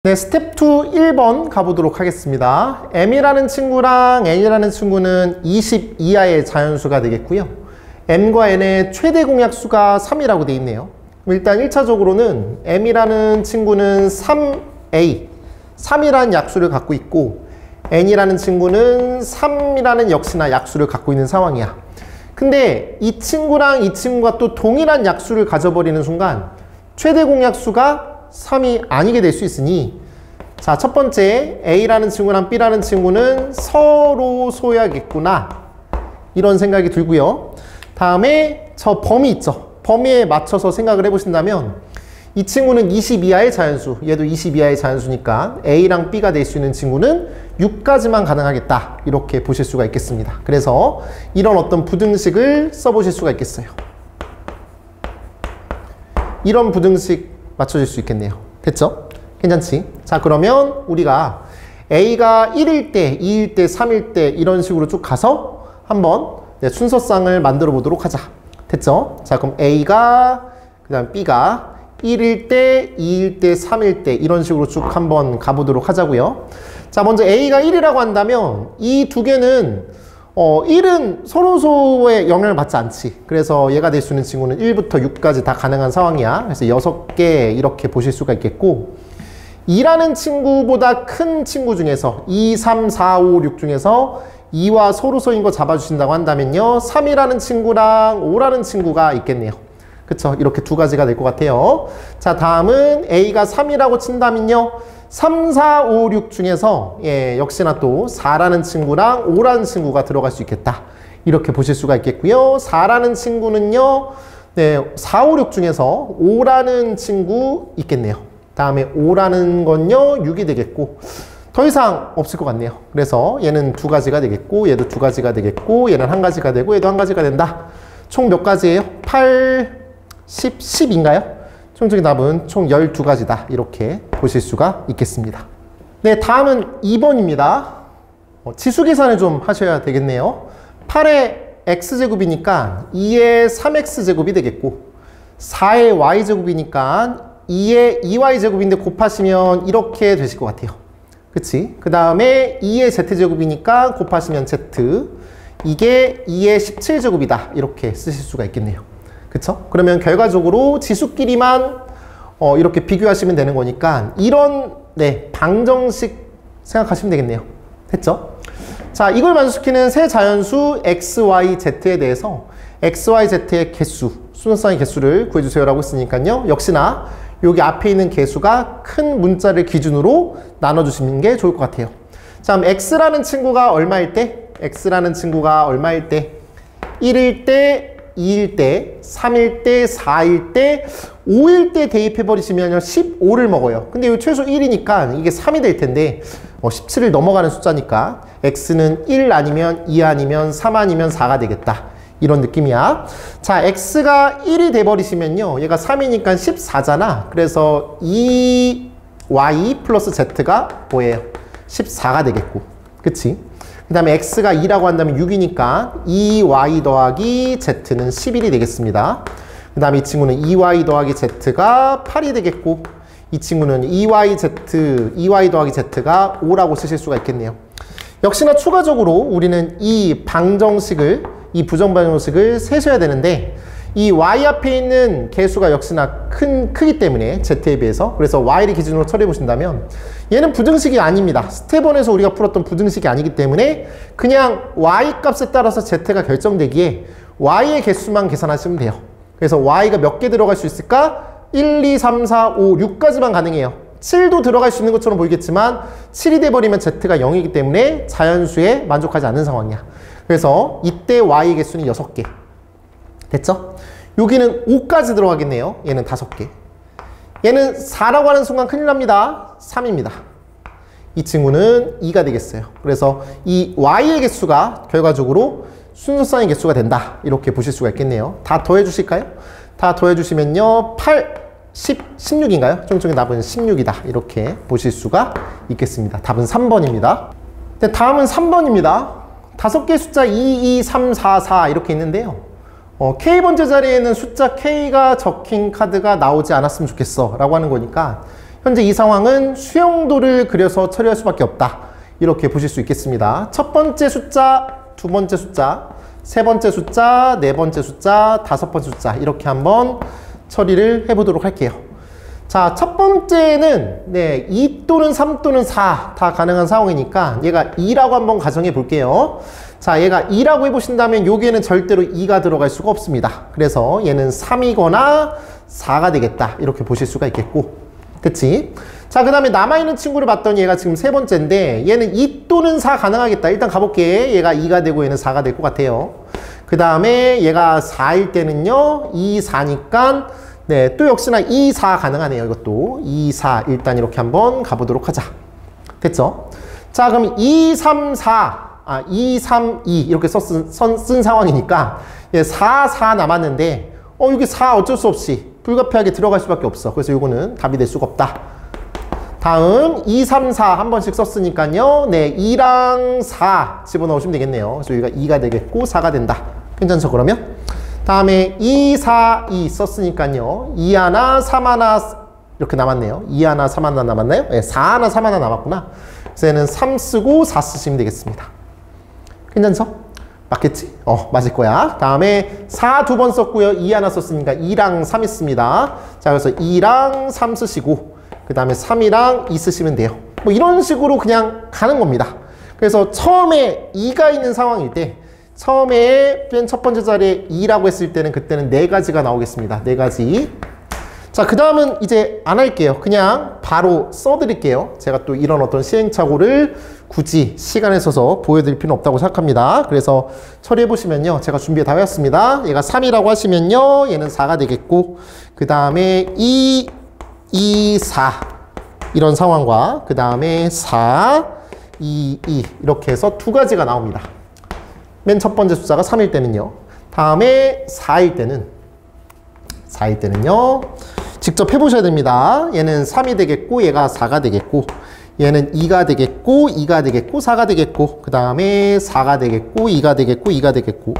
네, 스텝 2 1번 가보도록 하겠습니다. m이라는 친구랑 n이라는 친구는 20 이하의 자연수가 되겠고요. m과 n의 최대 공약수가 3이라고 되어 있네요. 일단 1차적으로는 m이라는 친구는 3a, 3이라는 약수를 갖고 있고 n이라는 친구는 3이라는 역시나 약수를 갖고 있는 상황이야. 근데 이 친구랑 이 친구가 또 동일한 약수를 가져버리는 순간 최대 공약수가 3이 아니게 될 수 있으니, 자, 첫 번째 A라는 친구랑 B라는 친구는 서로 소유하겠구나, 이런 생각이 들고요. 다음에 저 범위 있죠. 범위에 맞춰서 생각을 해보신다면 이 친구는 20 이하의 자연수, 얘도 20 이하의 자연수니까 A랑 B가 될 수 있는 친구는 6까지만 가능하겠다, 이렇게 보실 수가 있겠습니다. 그래서 이런 어떤 부등식을 써보실 수가 있겠어요. 이런 부등식 맞춰질 수 있겠네요. 됐죠? 괜찮지? 자, 그러면 우리가 A가 1일 때, 2일 때, 3일 때 이런 식으로 쭉 가서 한번 순서상을 만들어 보도록 하자. 됐죠? 자, 그럼 A가, 그 다음 B가 1일 때, 2일 때, 3일 때 이런 식으로 쭉 한번 가보도록 하자고요. 자, 먼저 A가 1이라고 한다면 이 두 개는 1은 서로서로의 영향을 받지 않지. 그래서 얘가 될 수 있는 친구는 1부터 6까지 다 가능한 상황이야. 그래서 6개 이렇게 보실 수가 있겠고, 2라는 친구보다 큰 친구 중에서 2, 3, 4, 5, 6 중에서 2와 서로서인 거 잡아주신다고 한다면요, 3이라는 친구랑 5라는 친구가 있겠네요. 그쵸? 이렇게 두 가지가 될 것 같아요. 자, 다음은 A가 3이라고 친다면요, 3, 4, 5, 6 중에서 역시나 또 4라는 친구랑 5라는 친구가 들어갈 수 있겠다, 이렇게 보실 수가 있겠고요. 4라는 친구는요, 4, 5, 6 중에서 5라는 친구 있겠네요. 다음에 5라는 건요 6이 되겠고, 더 이상 없을 것 같네요. 그래서 얘는 두 가지가 되겠고, 얘도 두 가지가 되겠고, 얘는 한 가지가 되고, 얘도 한 가지가 된다. 총 몇 가지예요? 8, 10, 10인가요? 총적인 답은 총 12가지다, 이렇게 보실 수가 있겠습니다. 네, 다음은 2번입니다. 지수 계산을 좀 하셔야 되겠네요. 8의 x제곱이니까 2의 3x제곱이 되겠고, 4의 y제곱이니까 2의 2y제곱인데 곱하시면 이렇게 되실 것 같아요. 그치? 그 다음에 2의 z제곱이니까 곱하시면 z, 이게 2의 17제곱이다, 이렇게 쓰실 수가 있겠네요. 그쵸? 그러면 결과적으로 지수끼리만 이렇게 비교하시면 되는 거니까 이런 방정식 생각하시면 되겠네요. 됐죠? 자, 이걸 만족시키는 세 자연수 x, y, z에 대해서 x, y, z의 개수, 순서상의 개수를 구해주세요 라고 했으니까요, 역시나 여기 앞에 있는 개수가 큰 문자를 기준으로 나눠주시는 게 좋을 것 같아요. 자, 그럼 x라는 친구가 얼마일 때? x라는 친구가 얼마일 때? 1일 때, 2일 때, 3일 때, 4일 때, 5일 때 대입해버리시면 15를 먹어요. 근데 이 최소 1이니까 이게 3이 될 텐데 17을 넘어가는 숫자니까 x는 1 아니면 2 아니면 3 아니면 4가 되겠다, 이런 느낌이야. 자, x가 1이 돼버리시면요, 얘가 3이니까 14잖아. 그래서 2y 플러스 z가 뭐예요? 14가 되겠고, 그치? 그 다음에 x가 2라고 한다면 6이니까 2y 더하기 z는 11이 되겠습니다. 그 다음에 이 친구는 2y 더하기 z가 8이 되겠고, 이 친구는 2y 더하기 z가 5라고 쓰실 수가 있겠네요. 역시나 추가적으로 우리는 이 방정식을, 이 부정방정식을 세셔야 되는데, 이 y 앞에 있는 개수가 역시나 크기 때문에 z에 비해서, 그래서 y를 기준으로 처리해 보신다면 얘는 부등식이 아닙니다. 스텝 1에서 우리가 풀었던 부등식이 아니기 때문에 그냥 y 값에 따라서 z가 결정되기에 y의 개수만 계산하시면 돼요. 그래서 y가 몇 개 들어갈 수 있을까? 1, 2, 3, 4, 5, 6까지만 가능해요. 7도 들어갈 수 있는 것처럼 보이겠지만 7이 돼버리면 z가 0이기 때문에 자연수에 만족하지 않는 상황이야. 그래서 이때 y의 개수는 6개. 됐죠? 여기는 5까지 들어가겠네요. 얘는 5개. 얘는 4라고 하는 순간 큰일 납니다. 3입니다. 이 친구는 2가 되겠어요. 그래서 이 y의 개수가 결과적으로 순서상의 개수가 된다, 이렇게 보실 수가 있겠네요. 다 더해 주실까요? 다 더해 주시면요, 8, 10, 16인가요? 총총의 답은 16이다, 이렇게 보실 수가 있겠습니다. 답은 3번입니다. 네, 다음은 3번입니다. 5개의 숫자 2, 2, 3, 4, 4 이렇게 있는데요, K번째 자리에는 숫자 K가 적힌 카드가 나오지 않았으면 좋겠어 라고 하는 거니까 현재 이 상황은 수용도를 그려서 처리할 수밖에 없다. 이렇게 보실 수 있겠습니다. 첫 번째 숫자, 두 번째 숫자, 세 번째 숫자, 네 번째 숫자, 다섯 번째 숫자 이렇게 한번 처리를 해보도록 할게요. 자, 첫 번째는 2 또는 3 또는 4 다 가능한 상황이니까 얘가 2라고 한번 가정해 볼게요. 자, 얘가 2라고 해보신다면 여기에는 절대로 2가 들어갈 수가 없습니다. 그래서 얘는 3이거나 4가 되겠다. 이렇게 보실 수가 있겠고. 그치? 자, 그 다음에 남아있는 친구를 봤더니 얘가 지금 세 번째인데 얘는 2 또는 4 가능하겠다. 일단 가볼게. 얘가 2가 되고 얘는 4가 될 것 같아요. 그 다음에 얘가 4일 때는요. 2, 4니까 또 역시나 2, 4 가능하네요. 이것도 2, 4 일단 이렇게 한번 가보도록 하자. 됐죠? 자, 그럼 2, 3, 4 2, 3, 2 이렇게 쓴 상황이니까 4, 4 남았는데 여기 4 어쩔 수 없이 불가피하게 들어갈 수밖에 없어. 그래서 이거는 답이 될 수가 없다. 다음 2, 3, 4 한 번씩 썼으니까요. 2랑 4 집어넣으시면 되겠네요. 그래서 여기가 2가 되겠고 4가 된다. 괜찮죠 그러면? 다음에 2, 4, 2 썼으니까요. 2 하나, 3 하나 이렇게 남았네요. 2 하나, 3 하나 남았나요? 4 하나, 3 하나 남았구나. 그래서 얘는 3 쓰고 4 쓰시면 되겠습니다. 괜찮죠? 맞겠지? 맞을 거야. 다음에 4 두 번 썼고요. 2 하나 썼으니까 2랑 3 있습니다. 자, 그래서 2랑 3 쓰시고 그 다음에 3이랑 2 쓰시면 돼요. 뭐 이런 식으로 그냥 가는 겁니다. 그래서 처음에 2가 있는 상황일 때 처음에 맨 첫 번째 자리에 2라고 했을 때는 그때는 4가지가 나오겠습니다. 4가지. 자, 그 다음은 이제 안 할게요. 그냥 바로 써드릴게요. 제가 또 이런 어떤 시행착오를 굳이 시간을 써서 보여드릴 필요는 없다고 생각합니다. 그래서 처리해보시면요. 제가 준비 다 해왔습니다. 얘가 3이라고 하시면요. 얘는 4가 되겠고 그 다음에 2, 2, 4 이런 상황과 그 다음에 4, 2, 2 이렇게 해서 두 가지가 나옵니다. 맨 첫 번째 숫자가 3일 때는요. 다음에 4일 때는요. 직접 해보셔야 됩니다. 얘는 3이 되겠고 얘가 4가 되겠고 얘는 2가 되겠고 2가 되겠고 4가 되겠고 그 다음에 4가 되겠고 2가 되겠고 2가 되겠고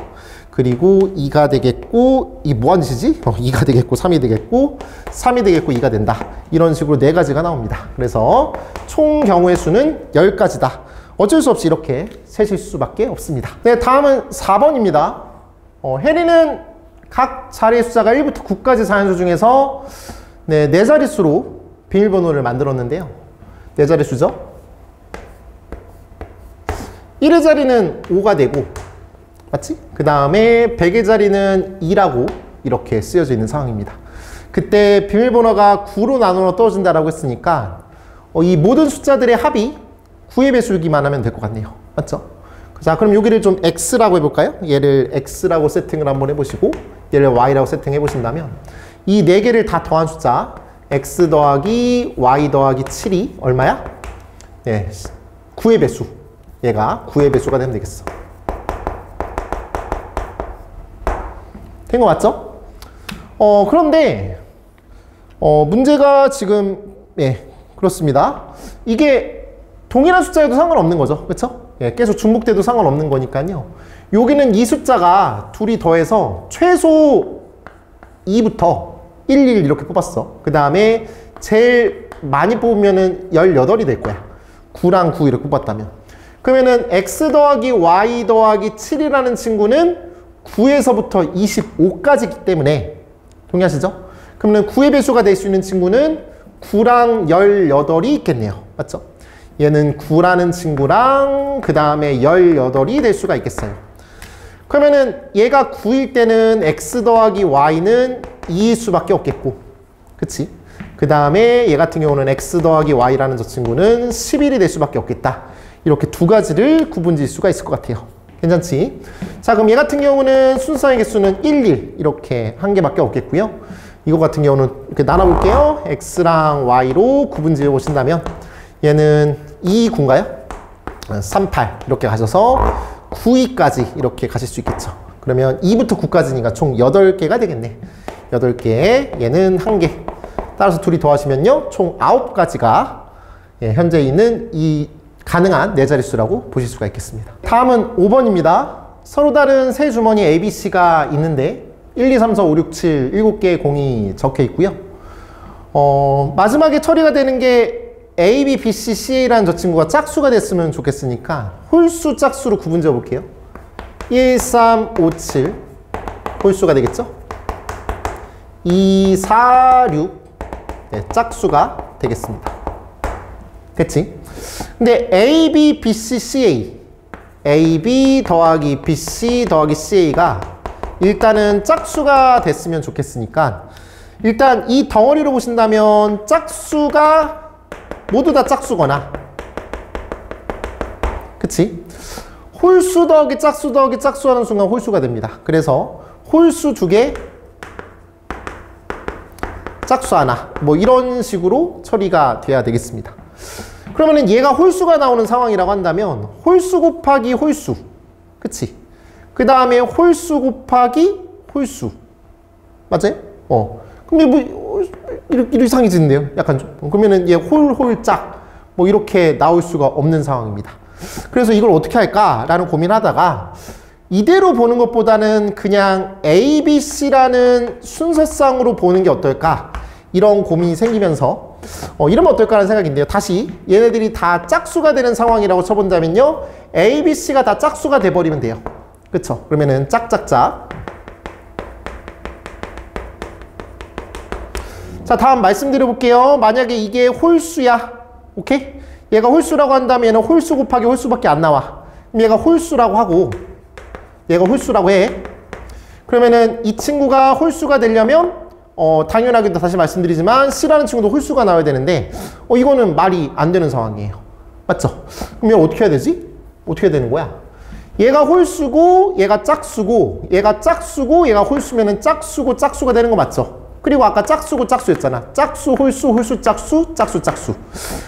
그리고 2가 되겠고 이 뭐하는 짓이지? 2가 되겠고 3이 되겠고 3이 되겠고 2가 된다. 이런 식으로 4가지가 나옵니다. 그래서 총 경우의 수는 10가지다. 어쩔 수 없이 이렇게 세실 수밖에 없습니다. 네, 다음은 4번입니다. 해리는 각 자리의 숫자가 1부터 9까지 자연수 중에서 4자릿수로 비밀번호를 만들었는데요. 4자릿수죠? 1의 자리는 5가 되고 맞지? 그 다음에 100의 자리는 2라고 이렇게 쓰여져 있는 상황입니다. 그때 비밀번호가 9로 나누어 떨어진다라고 했으니까 이 모든 숫자들의 합이 9의 배수기만 하면 될 것 같네요. 맞죠? 자, 그럼 여기를 좀 x라고 해볼까요? 얘를 x라고 세팅을 한번 해보시고 얘를 y라고 세팅해 보신다면 이 4개를 다 더한 숫자 x 더하기 y 더하기 7이 얼마야? 9의 배수. 얘가 9의 배수가 되면 되겠어. 된 거 맞죠? 그런데 문제가 지금 그렇습니다. 이게 동일한 숫자여도 상관없는 거죠. 그렇죠? 계속 중복돼도 상관없는 거니까요. 여기는 이 숫자가 둘이 더해서 최소 2부터 1, 1 이렇게 뽑았어. 그 다음에 제일 많이 뽑으면은 18이 될 거야. 9랑 9 이렇게 뽑았다면. 그러면은 x 더하기 y 더하기 7이라는 친구는 9에서부터 25까지이기 때문에 동의하시죠? 그러면 9의 배수가 될 수 있는 친구는 9랑 18이 있겠네요. 맞죠? 얘는 9라는 친구랑 그 다음에 18이 될 수가 있겠어요. 그러면은 얘가 9일 때는 x 더하기 y는 2일 수밖에 없겠고 그치? 그 다음에 얘 같은 경우는 x 더하기 y라는 저 친구는 11이 될 수밖에 없겠다. 이렇게 두 가지를 구분 지을 수가 있을 것 같아요. 괜찮지? 자, 그럼 얘 같은 경우는 순서의 개수는 1, 1 이렇게 한 개밖에 없겠고요. 이거 같은 경우는 이렇게 나눠볼게요. x랑 y로 구분 지어 보신다면 얘는 2, 9인가요? 3, 8 이렇게 가셔서 9, 2까지 이렇게 가실 수 있겠죠. 그러면 2부터 9까지니까 총 8개가 되겠네. 8개, 얘는 1개. 따라서 둘이 더하시면요. 총 9가지가 현재 있는 이 가능한 4자릿수라고 보실 수가 있겠습니다. 다음은 5번입니다. 서로 다른 세 주머니 ABC가 있는데 1, 2, 3, 4, 5, 6, 7, 7개의 공이 적혀 있고요. 마지막에 처리가 되는 게 A, B, B, C, CA라는 저 친구가 짝수가 됐으면 좋겠으니까 홀수 짝수로 구분 지어 볼게요. 1, 3, 5, 7 홀수가 되겠죠? 2, 4, 6 네, 짝수가 되겠습니다. 됐지? 근데 A, B, B, C, CA A, B 더하기 B, C 더하기 CA가 일단은 짝수가 됐으면 좋겠으니까 일단 이 덩어리로 보신다면 짝수가 모두 다 짝수거나 그치? 홀수 더하기 짝수 더하기 짝수 하는 순간 홀수가 됩니다. 그래서 홀수 2개 짝수 하나 뭐 이런 식으로 처리가 돼야 되겠습니다. 그러면은 얘가 홀수가 나오는 상황이라고 한다면 홀수 곱하기 홀수 그치? 그 다음에 홀수 곱하기 홀수 맞아요? 그럼 뭐 이렇게 이상해지는데요? 약간 좀. 그러면은 얘 홀짝 뭐 이렇게 나올 수가 없는 상황입니다. 그래서 이걸 어떻게 할까라는 고민하다가 이대로 보는 것보다는 그냥 A, B, C라는 순서상으로 보는 게 어떨까 이런 고민이 생기면서 이러면 어떨까라는 생각인데요. 다시 얘네들이 다 짝수가 되는 상황이라고 쳐본다면요. A, B, C가 다 짝수가 돼버리면 돼요. 그쵸? 그러면은 짝짝짝. 자, 다음 말씀드려 볼게요. 만약에 이게 홀수야. 오케이? 얘가 홀수라고 한다면 홀수 곱하기 홀수밖에 안 나와. 그럼 얘가 홀수라고 하고 얘가 홀수라고 해. 그러면은 이 친구가 홀수가 되려면 당연하게도 다시 말씀드리지만 C라는 친구도 홀수가 나와야 되는데 이거는 말이 안 되는 상황이에요. 맞죠? 그럼 얘 어떻게 해야 되지? 어떻게 해야 되는 거야? 얘가 홀수고 얘가 짝수고 얘가 짝수고 얘가 홀수면은 짝수고 짝수가 되는 거 맞죠? 그리고 아까 짝수고 짝수였잖아. 짝수, 홀수, 홀수, 짝수, 짝수, 짝수.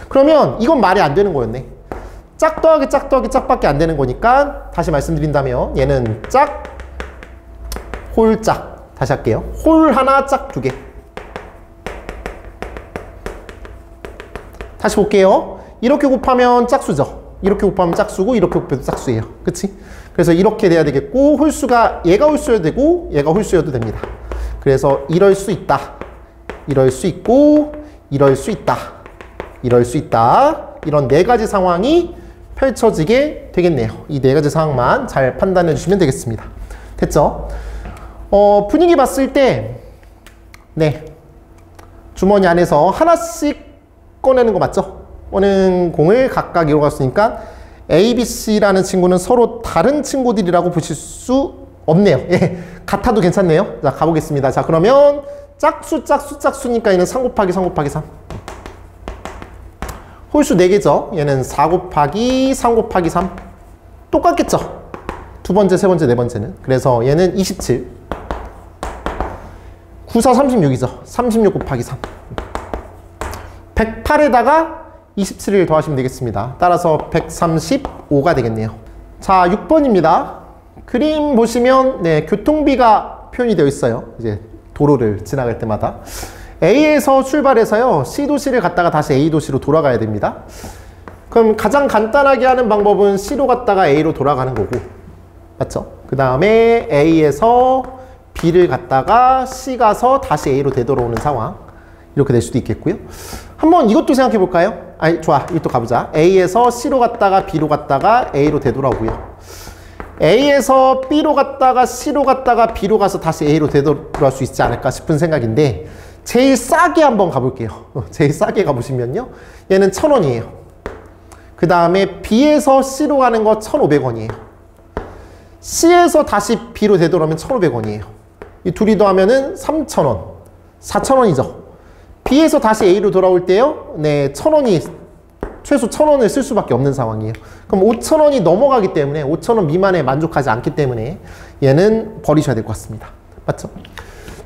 그러면 이건 말이 안 되는 거였네. 짝 더하기 짝 더하기 짝밖에 안 되는 거니까 다시 말씀드린다면 얘는 짝, 홀짝. 다시 할게요. 홀 하나, 짝 2개. 다시 볼게요. 이렇게 곱하면 짝수죠. 이렇게 곱하면 짝수고 이렇게 곱해도 짝수예요. 그치? 그래서 이렇게 돼야 되겠고 홀수가 얘가 홀수여도 되고 얘가 홀수여도 됩니다. 그래서 이럴 수 있다. 이럴 수 있고 이럴 수 있다. 이럴 수 있다. 이런 4가지 상황이 펼쳐지게 되겠네요. 이 4가지 상황만 잘 판단해 주시면 되겠습니다. 됐죠? 분위기 봤을 때 네, 주머니 안에서 하나씩 꺼내는 거 맞죠? 꺼낸 공을 각각 이뤄갔으니까 A, B, C라는 친구는 서로 다른 친구들이라고 보실 수 없네요. 예, 같아도 괜찮네요. 자, 가보겠습니다. 자, 그러면 짝수, 짝수, 짝수니까 얘는 3 곱하기 3 곱하기 3. 홀수 4개죠. 얘는 4 곱하기 3 곱하기 3. 똑같겠죠? 두 번째, 세 번째, 네 번째는. 그래서 얘는 27. 9, 4, 36이죠. 36 곱하기 3. 108에다가 27을 더하시면 되겠습니다. 따라서 135가 되겠네요. 자, 6번입니다. 그림 보시면 네, 교통비가 표현이 되어 있어요. 이제 도로를 지나갈 때마다 A에서 출발해서요 C 도시를 갔다가 다시 A 도시로 돌아가야 됩니다. 그럼 가장 간단하게 하는 방법은 C로 갔다가 A로 돌아가는 거고 맞죠? 그 다음에 A에서 B를 갔다가 C 가서 다시 A로 되돌아오는 상황 이렇게 될 수도 있겠고요. 한번 이것도 생각해 볼까요? 좋아, 이것도 가보자. A에서 C로 갔다가 B로 갔다가 A로 되돌아오고요. A에서 B로 갔다가 C로 갔다가 B로 가서 다시 A로 되돌아올 수 있지 않을까 싶은 생각인데 제일 싸게 한번 가볼게요. 제일 싸게 가보시면요. 얘는 1,000원이에요. 그 다음에 B에서 C로 가는 거 1,500원이에요. C에서 다시 B로 되돌아오면 1,500원이에요. 이 둘이 더하면은 3,000원. 4,000원이죠. B에서 다시 A로 돌아올 때요. 네, 1,000원이 최소 1,000원을 쓸 수밖에 없는 상황이에요. 그럼 5,000원이 넘어가기 때문에 5,000원 미만에 만족하지 않기 때문에 얘는 버리셔야 될 것 같습니다. 맞죠?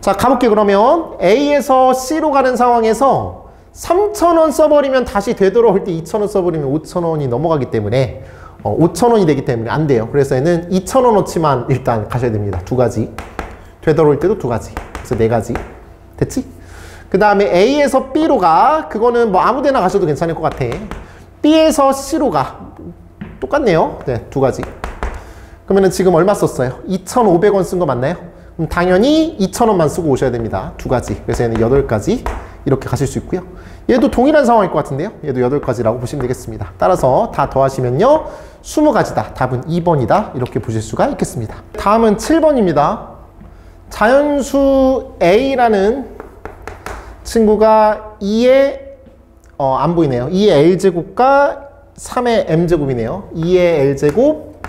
자, 가볼게요. 그러면 A에서 C로 가는 상황에서 3,000원 써버리면 다시 되돌아올 때 2,000원 써버리면 5,000원이 넘어가기 때문에 5,000원이 되기 때문에 안 돼요. 그래서 얘는 2,000원어치만 일단 가셔야 됩니다. 2가지. 되돌아올 때도 2가지. 그래서 4가지. 됐지? 그 다음에 A에서 B로 가. 그거는 뭐 아무 데나 가셔도 괜찮을 것 같아. B에서 C로 가. 똑같네요. 네, 2가지. 그러면은 지금 얼마 썼어요? 2,500원 쓴 거 맞나요? 그럼 당연히 2,000원만 쓰고 오셔야 됩니다. 2가지. 그래서 얘는 8가지 이렇게 가실 수 있고요. 얘도 동일한 상황일 것 같은데요. 얘도 8가지라고 보시면 되겠습니다. 따라서 다 더하시면요 20가지다. 답은 2번이다. 이렇게 보실 수가 있겠습니다. 다음은 7번입니다. 자연수 A라는 친구가 2의 안 보이네요. 2의 L제곱과 3의 M제곱이네요. 2의 L제곱,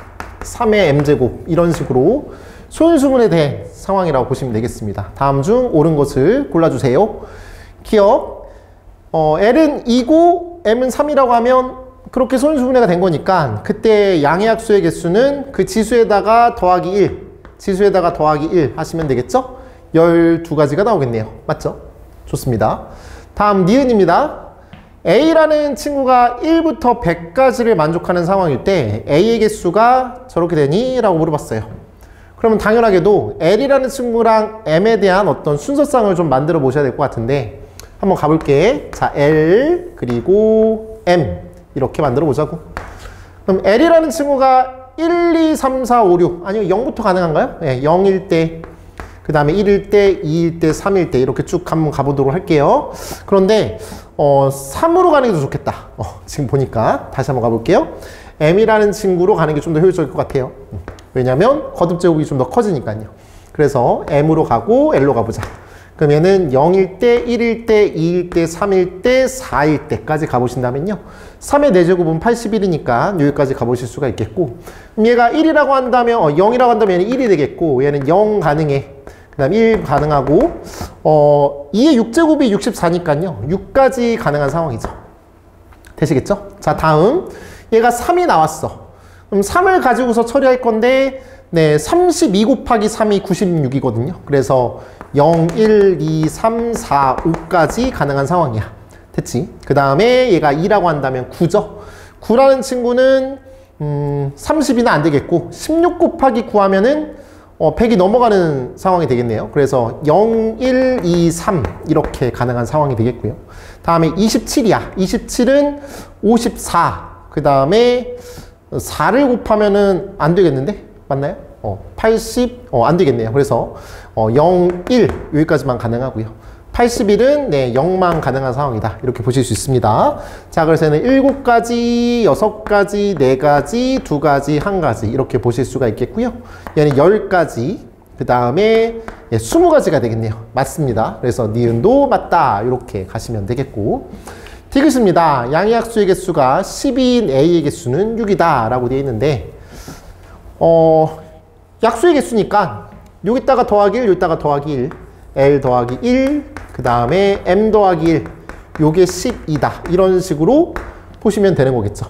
3의 M제곱 이런 식으로 소인수분에 대한 상황이라고 보시면 되겠습니다. 다음 중 옳은 것을 골라주세요. 기억 L은 2고 M은 3이라고 하면 그렇게 소인수분해가 된 거니까 그때 양의 약수의 개수는 그 지수에다가 더하기 1 지수에다가 더하기 1 하시면 되겠죠? 12가지가 나오겠네요. 맞죠? 좋습니다. 다음 니은입니다. A라는 친구가 1부터 100까지를 만족하는 상황일 때 A의 개수가 저렇게 되니? 라고 물어봤어요. 그러면 당연하게도 L이라는 친구랑 M에 대한 어떤 순서상을 좀 만들어 보셔야 될 것 같은데 한번 가볼게. 자, L 그리고 M 이렇게 만들어 보자고. 그럼 L이라는 친구가 1, 2, 3, 4, 5, 6 아니면 0부터 가능한가요? 네, 0일 때, 그 다음에 1일 때, 2일 때, 3일 때 이렇게 쭉 한번 가보도록 할게요. 그런데 3으로 가는 게 더 좋겠다. 지금 보니까 다시 한번 가볼게요. M이라는 친구로 가는 게 좀 더 효율적일 것 같아요. 왜냐면 거듭 제곱이 좀 더 커지니까요. 그래서 M으로 가고 L로 가보자. 그러면은 0일 때, 1일 때, 2일 때, 3일 때, 4일 때까지 가보신다면요. 3의 4제곱은 81이니까 여기까지 가보실 수가 있겠고 얘가 1이라고 한다면 0이라고 한다면 얘는 1이 되겠고 얘는 0 가능해. 그 다음 1 가능하고 2의 6제곱이 64니까요. 6까지 가능한 상황이죠. 되시겠죠? 자, 다음 얘가 3이 나왔어. 그럼 3을 가지고서 처리할 건데 네, 32 곱하기 3이 96이거든요. 그래서 0, 1, 2, 3, 4, 5까지 가능한 상황이야. 됐지? 그 다음에 얘가 2라고 한다면 9죠. 9라는 친구는 30이나 안 되겠고 16 곱하기 9 하면은 100이 넘어가는 상황이 되겠네요. 그래서 0, 1, 2, 3 이렇게 가능한 상황이 되겠고요. 다음에 27이야. 27은 54. 그 다음에 4를 곱하면은 안 되겠는데? 맞나요? 80, 안 되겠네요. 그래서 0, 1 여기까지만 가능하고요. 81은 네, 0만 가능한 상황이다. 이렇게 보실 수 있습니다. 자, 그래서 얘는 7가지, 6가지, 4가지, 2가지, 1가지 이렇게 보실 수가 있겠고요. 얘는 10가지, 그 다음에 20가지가 되겠네요. 맞습니다. 그래서 니은도 맞다. 이렇게 가시면 되겠고 디귿입니다. 양의 약수의 개수가 12인 A의 개수는 6이다 라고 되어 있는데 약수의 개수니까 여기다가 더하기 1, 여기다가 더하기 1 L 더하기 1, 그 다음에 M 더하기 1 요게 10이다 이런 식으로 보시면 되는 거겠죠.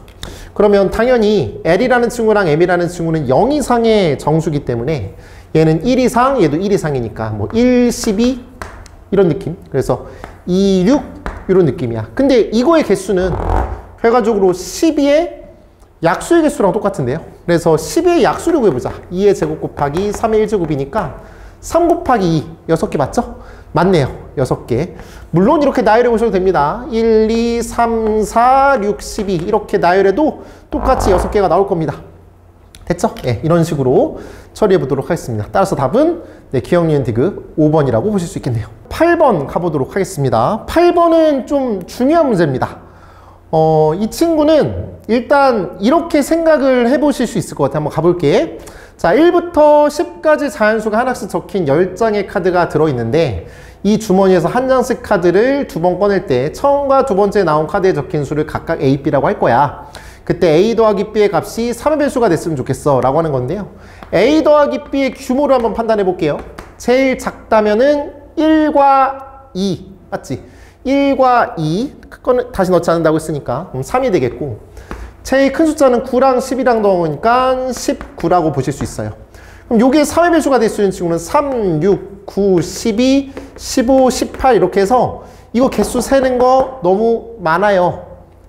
그러면 당연히 L이라는 친구랑 M이라는 친구는 0 이상의 정수기 때문에 얘는 1 이상, 얘도 1 이상이니까 뭐 1, 12 이런 느낌. 그래서 2, 6 이런 느낌이야. 근데 이거의 개수는 결과적으로 12의 약수의 개수랑 똑같은데요. 그래서 12의 약수를 구해보자. 2의 제곱 곱하기 3의 1제곱이니까 3 곱하기 2, 6개 맞죠? 맞네요. 6개. 물론 이렇게 나열해 보셔도 됩니다. 1, 2, 3, 4, 6, 12 이렇게 나열해도 똑같이 6개가 나올 겁니다. 됐죠? 네, 이런 식으로 처리해 보도록 하겠습니다. 따라서 답은 네, 기억, 니은, 디귿 5번이라고 보실 수 있겠네요. 8번 가보도록 하겠습니다. 8번은 좀 중요한 문제입니다. 이 친구는 일단 이렇게 생각을 해보실 수 있을 것 같아요. 한번 가볼게. 자, 1부터 10까지 자연수가 하나씩 적힌 10장의 카드가 들어있는데 이 주머니에서 한 장씩 카드를 2번 꺼낼 때 처음과 두 번째 나온 카드에 적힌 수를 각각 A, B라고 할 거야. 그때 A 더하기 B의 값이 3의 배수가 됐으면 좋겠어 라고 하는 건데요. A 더하기 B의 규모를 한번 판단해 볼게요. 제일 작다면은 1과 2 맞지? 1과 2 그거는 다시 넣지 않는다고 했으니까 3이 되겠고 제일 큰 숫자는 9랑 10이랑 넣으니까 19라고 보실 수 있어요. 그럼 요게 3의 배수가 될 수 있는 친구는 3, 6, 9, 12, 15, 18 이렇게 해서 이거 개수 세는 거 너무 많아요.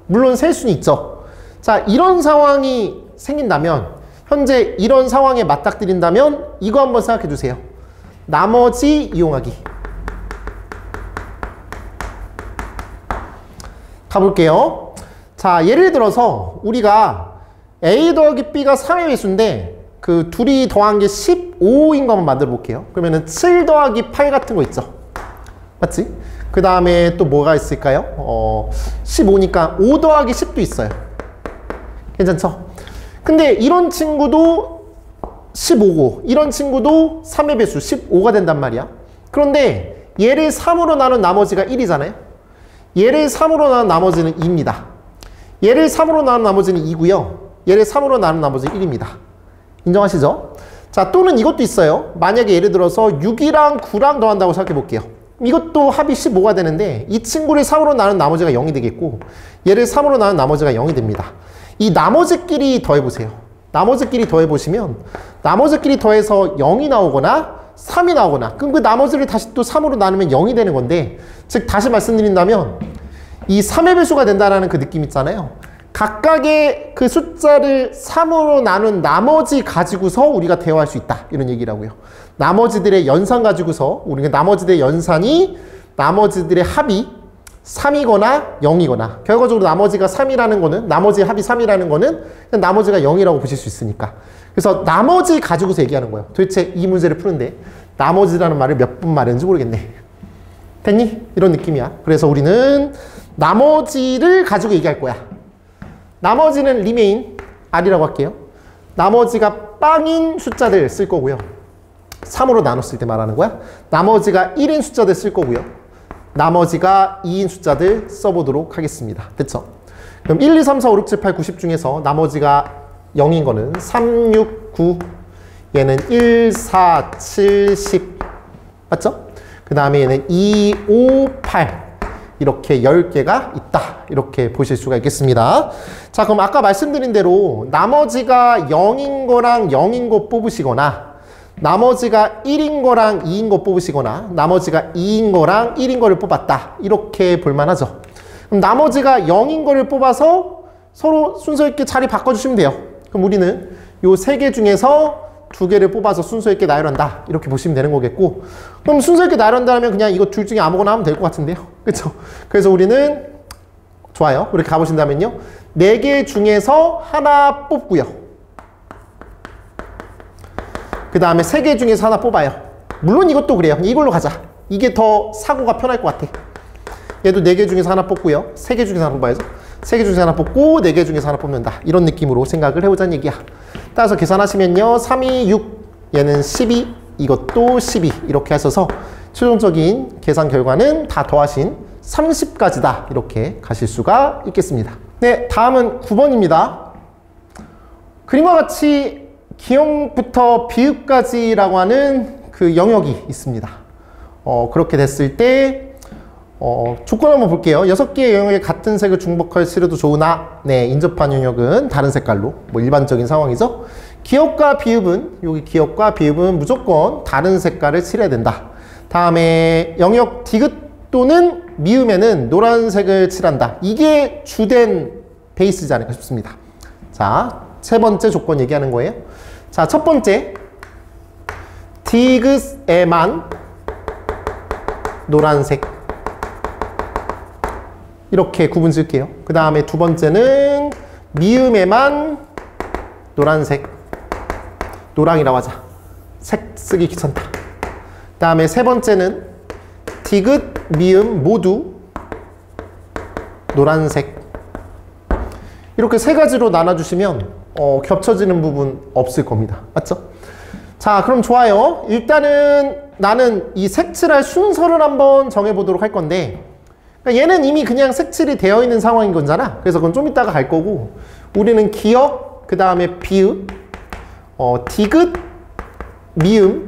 물론 셀 수는 있죠. 자, 이런 상황이 생긴다면 현재 이런 상황에 맞닥뜨린다면 이거 한번 생각해 주세요. 나머지 이용하기. 가볼게요. 자, 예를 들어서 우리가 A 더하기 B가 3의 배수인데 그 둘이 더한 게 15인 거 한번 만들어 볼게요. 그러면은 7 더하기 8 같은 거 있죠. 맞지? 그 다음에 또 뭐가 있을까요? 15니까 5 더하기 10도 있어요. 괜찮죠? 근데 이런 친구도 15고 이런 친구도 3의 배수 15가 된단 말이야. 그런데 얘를 3으로 나눈 나머지가 1이잖아요. 얘를 3으로 나눈 나머지는 2입니다. 얘를 3으로 나눈 나머지는 2고요. 얘를 3으로 나눈 나머지는 1입니다. 인정하시죠? 자, 또는 이것도 있어요. 만약에 예를 들어서 6이랑 9랑 더한다고 생각해 볼게요. 이것도 합이 15가 되는데 이 친구를 3으로 나눈 나머지가 0이 되겠고 얘를 3으로 나눈 나머지가 0이 됩니다. 이 나머지끼리 더해보세요. 나머지끼리 더해보시면 나머지끼리 더해서 0이 나오거나 3이 나오거나 그럼 그 나머지를 다시 또 3으로 나누면 0이 되는 건데 즉 다시 말씀드린다면 이 3의 배수가 된다는 그 느낌 있잖아요. 각각의 그 숫자를 3으로 나눈 나머지 가지고서 우리가 대화할 수 있다. 이런 얘기라고요. 나머지들의 연산 가지고서 우리가 나머지들의 연산이 나머지들의 합이 3이거나 0이거나 결과적으로 나머지가 3이라는 거는 나머지의 합이 3이라는 거는 그냥 나머지가 0이라고 보실 수 있으니까 그래서 나머지 가지고서 얘기하는 거예요. 도대체 이 문제를 푸는데 나머지라는 말을 몇 번 말했는지 모르겠네. 됐니? 이런 느낌이야. 그래서 우리는 나머지를 가지고 얘기할 거야. 나머지는 remain, r이라고 할게요. 나머지가 빵인 숫자들 쓸 거고요. 3으로 나눴을 때 말하는 거야. 나머지가 1인 숫자들 쓸 거고요. 나머지가 2인 숫자들 써보도록 하겠습니다. 됐죠? 그럼 1, 2, 3, 4, 5, 6, 7, 8, 90 중에서 나머지가 0인 거는 3, 6, 9 얘는 1, 4, 7, 10 맞죠? 그 다음에 얘는 2, 5, 8 이렇게 10개가 있다. 이렇게 보실 수가 있겠습니다. 자, 그럼 아까 말씀드린 대로 나머지가 0인 거랑 0인 거 뽑으시거나 나머지가 1인 거랑 2인 거 뽑으시거나 나머지가 2인 거랑 1인 거를 뽑았다. 이렇게 볼만하죠. 그럼 나머지가 0인 거를 뽑아서 서로 순서 있게 자리 바꿔주시면 돼요. 그럼 우리는 요 3개 중에서 2개를 뽑아서 순서 있게 나열한다. 이렇게 보시면 되는 거겠고 그럼 순서 있게 나열한다면 그냥 이거 둘 중에 아무거나 하면 될 것 같은데요. 그렇죠? 그래서 우리는 좋아요. 이렇게 가보신다면요. 4개 중에서 하나 뽑고요. 그 다음에 3개 중에서 하나 뽑아요. 물론 이것도 그래요. 이걸로 가자. 이게 더 사고가 편할 것 같아. 얘도 4개 중에서 하나 뽑고요. 3개 중에서 하나 뽑아야죠. 3개 중에서 하나 뽑고 4개 중에서 하나 뽑는다. 이런 느낌으로 생각을 해보자는 얘기야. 따라서 계산하시면요. 3, 2, 6 얘는 12 이것도 12 이렇게 하셔서 최종적인 계산 결과는 다 더하신 30까지다. 이렇게 가실 수가 있겠습니다. 네, 다음은 9번입니다. 그림과 같이 기역부터 비읍까지라고 하는 그 영역이 있습니다. 그렇게 됐을 때 조건 한번 볼게요. 6개의 영역에 같은 색을 중복하여 칠해도 좋으나 네, 인접한 영역은 다른 색깔로 뭐 일반적인 상황이죠. 기역과 비읍은 여기 기역과 비읍은 무조건 다른 색깔을 칠해야 된다. 다음에 영역 디귿 또는 미음에는 노란색을 칠한다. 이게 주된 베이스지 않을까 싶습니다. 자, 세 번째 조건 얘기하는 거예요. 자, 첫 번째 디귿에만 노란색 이렇게 구분 지을게요. 그 다음에 두 번째는 미음에만 노란색 노랑이라고 하자. 색 쓰기 귀찮다. 그 다음에 세 번째는 디귿, 미음 모두 노란색 이렇게 세 가지로 나눠주시면 겹쳐지는 부분 없을 겁니다. 맞죠? 자, 그럼 좋아요. 일단은 나는 이 색칠할 순서를 한번 정해보도록 할 건데 그러니까 얘는 이미 그냥 색칠이 되어 있는 상황인 거잖아. 그래서 그건 좀 이따가 갈 거고 우리는 기역, 그 다음에 비읍, 디귿, 미음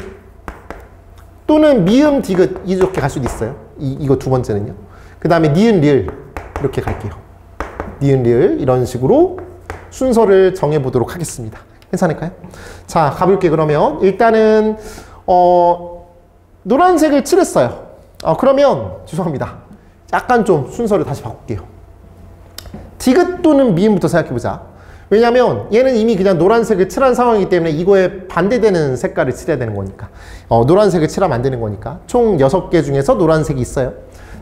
또는 미음, 디귿 이렇게 갈 수도 있어요. 이거 두 번째는요. 그 다음에 니은, 리을 이렇게 갈게요. 니은, 리을 이런 식으로 순서를 정해보도록 하겠습니다. 괜찮을까요? 자, 가볼게. 그러면 일단은 노란색을 칠했어요. 그러면 죄송합니다. 약간 좀 순서를 다시 바꿀게요. 디귿 또는 미음부터 생각해보자. 왜냐면 얘는 이미 그냥 노란색을 칠한 상황이기 때문에 이거에 반대되는 색깔을 칠해야 되는 거니까 노란색을 칠하면 안 되는 거니까 총 6개 중에서 노란색이 있어요.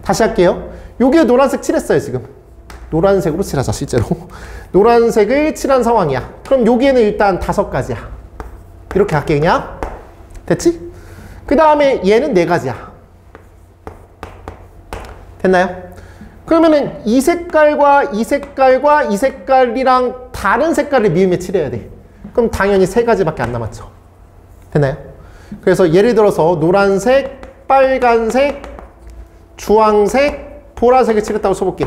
다시 할게요. 여기에 노란색 칠했어요. 지금 노란색으로 칠하자. 실제로 노란색을 칠한 상황이야. 그럼 여기에는 일단 5가지야. 이렇게 할게. 그냥 됐지? 그 다음에 얘는 4가지야. 됐나요? 그러면은 이 색깔과 이 색깔과 이 색깔이랑 다른 색깔을 미음에 칠해야 돼. 그럼 당연히 세 가지밖에 안 남았죠. 됐나요? 그래서 예를 들어서 노란색, 빨간색, 주황색, 보라색을 칠했다고 써볼게.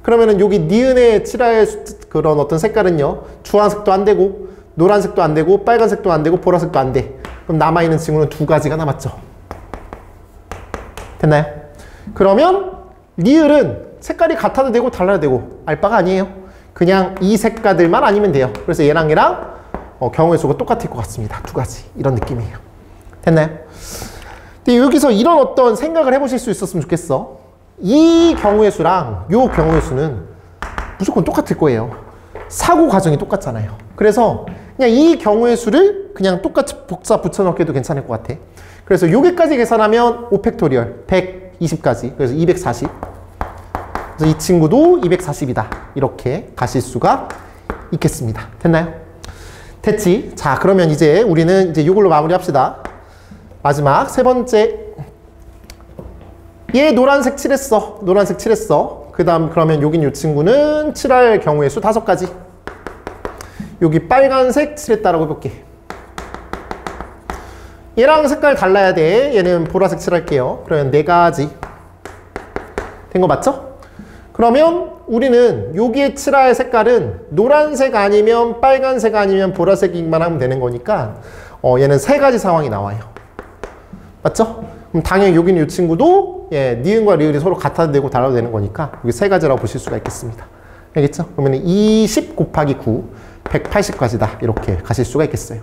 그러면은 여기 니은에 칠할 그런 어떤 색깔은요, 주황색도 안 되고, 노란색도 안 되고, 빨간색도 안 되고, 보라색도 안 돼. 그럼 남아있는 친구는 두 가지가 남았죠. 됐나요? 그러면 리을은 색깔이 같아도 되고 달라도 되고 알 바가 아니에요. 그냥 이 색깔들만 아니면 돼요. 그래서 얘랑 경우의 수가 똑같을 것 같습니다. 두 가지. 이런 느낌이에요. 됐나요? 근데 여기서 이런 어떤 생각을 해보실 수 있었으면 좋겠어. 이 경우의 수랑 요 경우의 수는 무조건 똑같을 거예요. 사고 과정이 똑같잖아요. 그래서 그냥 이 경우의 수를 그냥 똑같이 복사 붙여넣기도 괜찮을 것 같아. 그래서 여기까지 계산하면 5팩토리얼 120까지. 그래서 240. 그래서 이 친구도 240이다. 이렇게 가실 수가 있겠습니다. 됐나요? 됐지? 자, 그러면 이제 우리는 이제 이걸로 마무리합시다. 마지막 세 번째. 얘 노란색 칠했어. 노란색 칠했어. 그 다음 그러면 여긴 이 친구는 칠할 경우의 수 5가지. 여기 빨간색 칠했다라고 해볼게. 얘랑 색깔 달라야 돼. 얘는 보라색 칠할게요. 그러면 4가지. 된 거 맞죠? 그러면 우리는 여기에 칠할 색깔은 노란색 아니면 빨간색 아니면 보라색만 하면 되는 거니까 얘는 3가지 상황이 나와요. 맞죠? 그럼 당연히 여기는 이 친구도 니은과 리을이 서로 같아도 되고 달라도 되는 거니까 여기 3가지라고 보실 수가 있겠습니다. 알겠죠? 그러면 20 곱하기 9, 180까지다. 이렇게 가실 수가 있겠어요.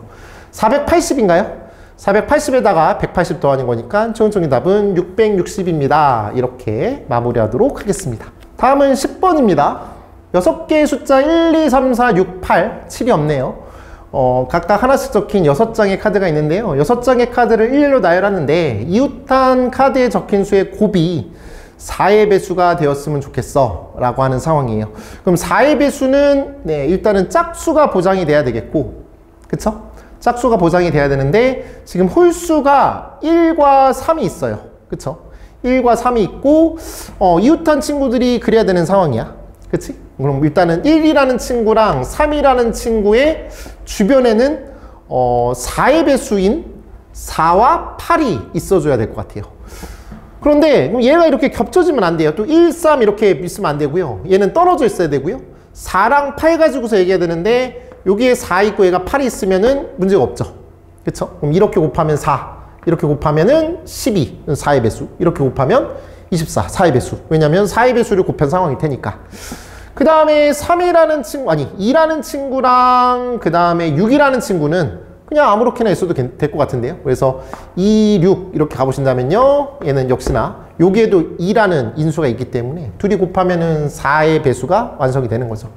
480인가요? 480에다가 180 더하는 거니까 최종적인 답은 660입니다. 이렇게 마무리하도록 하겠습니다. 다음은 10번입니다. 6개의 숫자 1, 2, 3, 4, 6, 8, 7이 없네요. 각각 하나씩 적힌 6장의 카드가 있는데요. 6장의 카드를 일일로 나열하는데 이웃한 카드에 적힌 수의 곱이 4의 배수가 되었으면 좋겠어 라고 하는 상황이에요. 그럼 4의 배수는 일단은 짝수가 보장이 돼야 되겠고, 그쵸? 짝수가 보장이 돼야 되는데 지금 홀수가 1과 3이 있어요. 그쵸? 1과 3이 있고 이웃한 친구들이 그래야 되는 상황이야. 그치? 그럼 일단은 1이라는 친구랑 3이라는 친구의 주변에는 4의 배수인 4와 8이 있어줘야 될 것 같아요. 그런데 얘가 이렇게 겹쳐지면 안 돼요. 또 1, 3 이렇게 있으면 안 되고요. 얘는 떨어져 있어야 되고요. 4랑 8 가지고서 얘기해야 되는데 여기에 4 있고 얘가 8이 있으면은 문제가 없죠. 그쵸? 그럼 이렇게 곱하면 4, 이렇게 곱하면은 12, 4의 배수. 이렇게 곱하면 24, 4의 배수. 왜냐면 4의 배수를 곱한 상황일 테니까. 그 다음에 3이라는 친구, 아니 2라는 친구랑 그 다음에 6이라는 친구는 그냥 아무렇게나 있어도 될 것 같은데요. 그래서 2, 6 이렇게 가보신다면요. 얘는 역시나 여기에도 2라는 인수가 있기 때문에 둘이 곱하면은 4의 배수가 완성이 되는 거죠.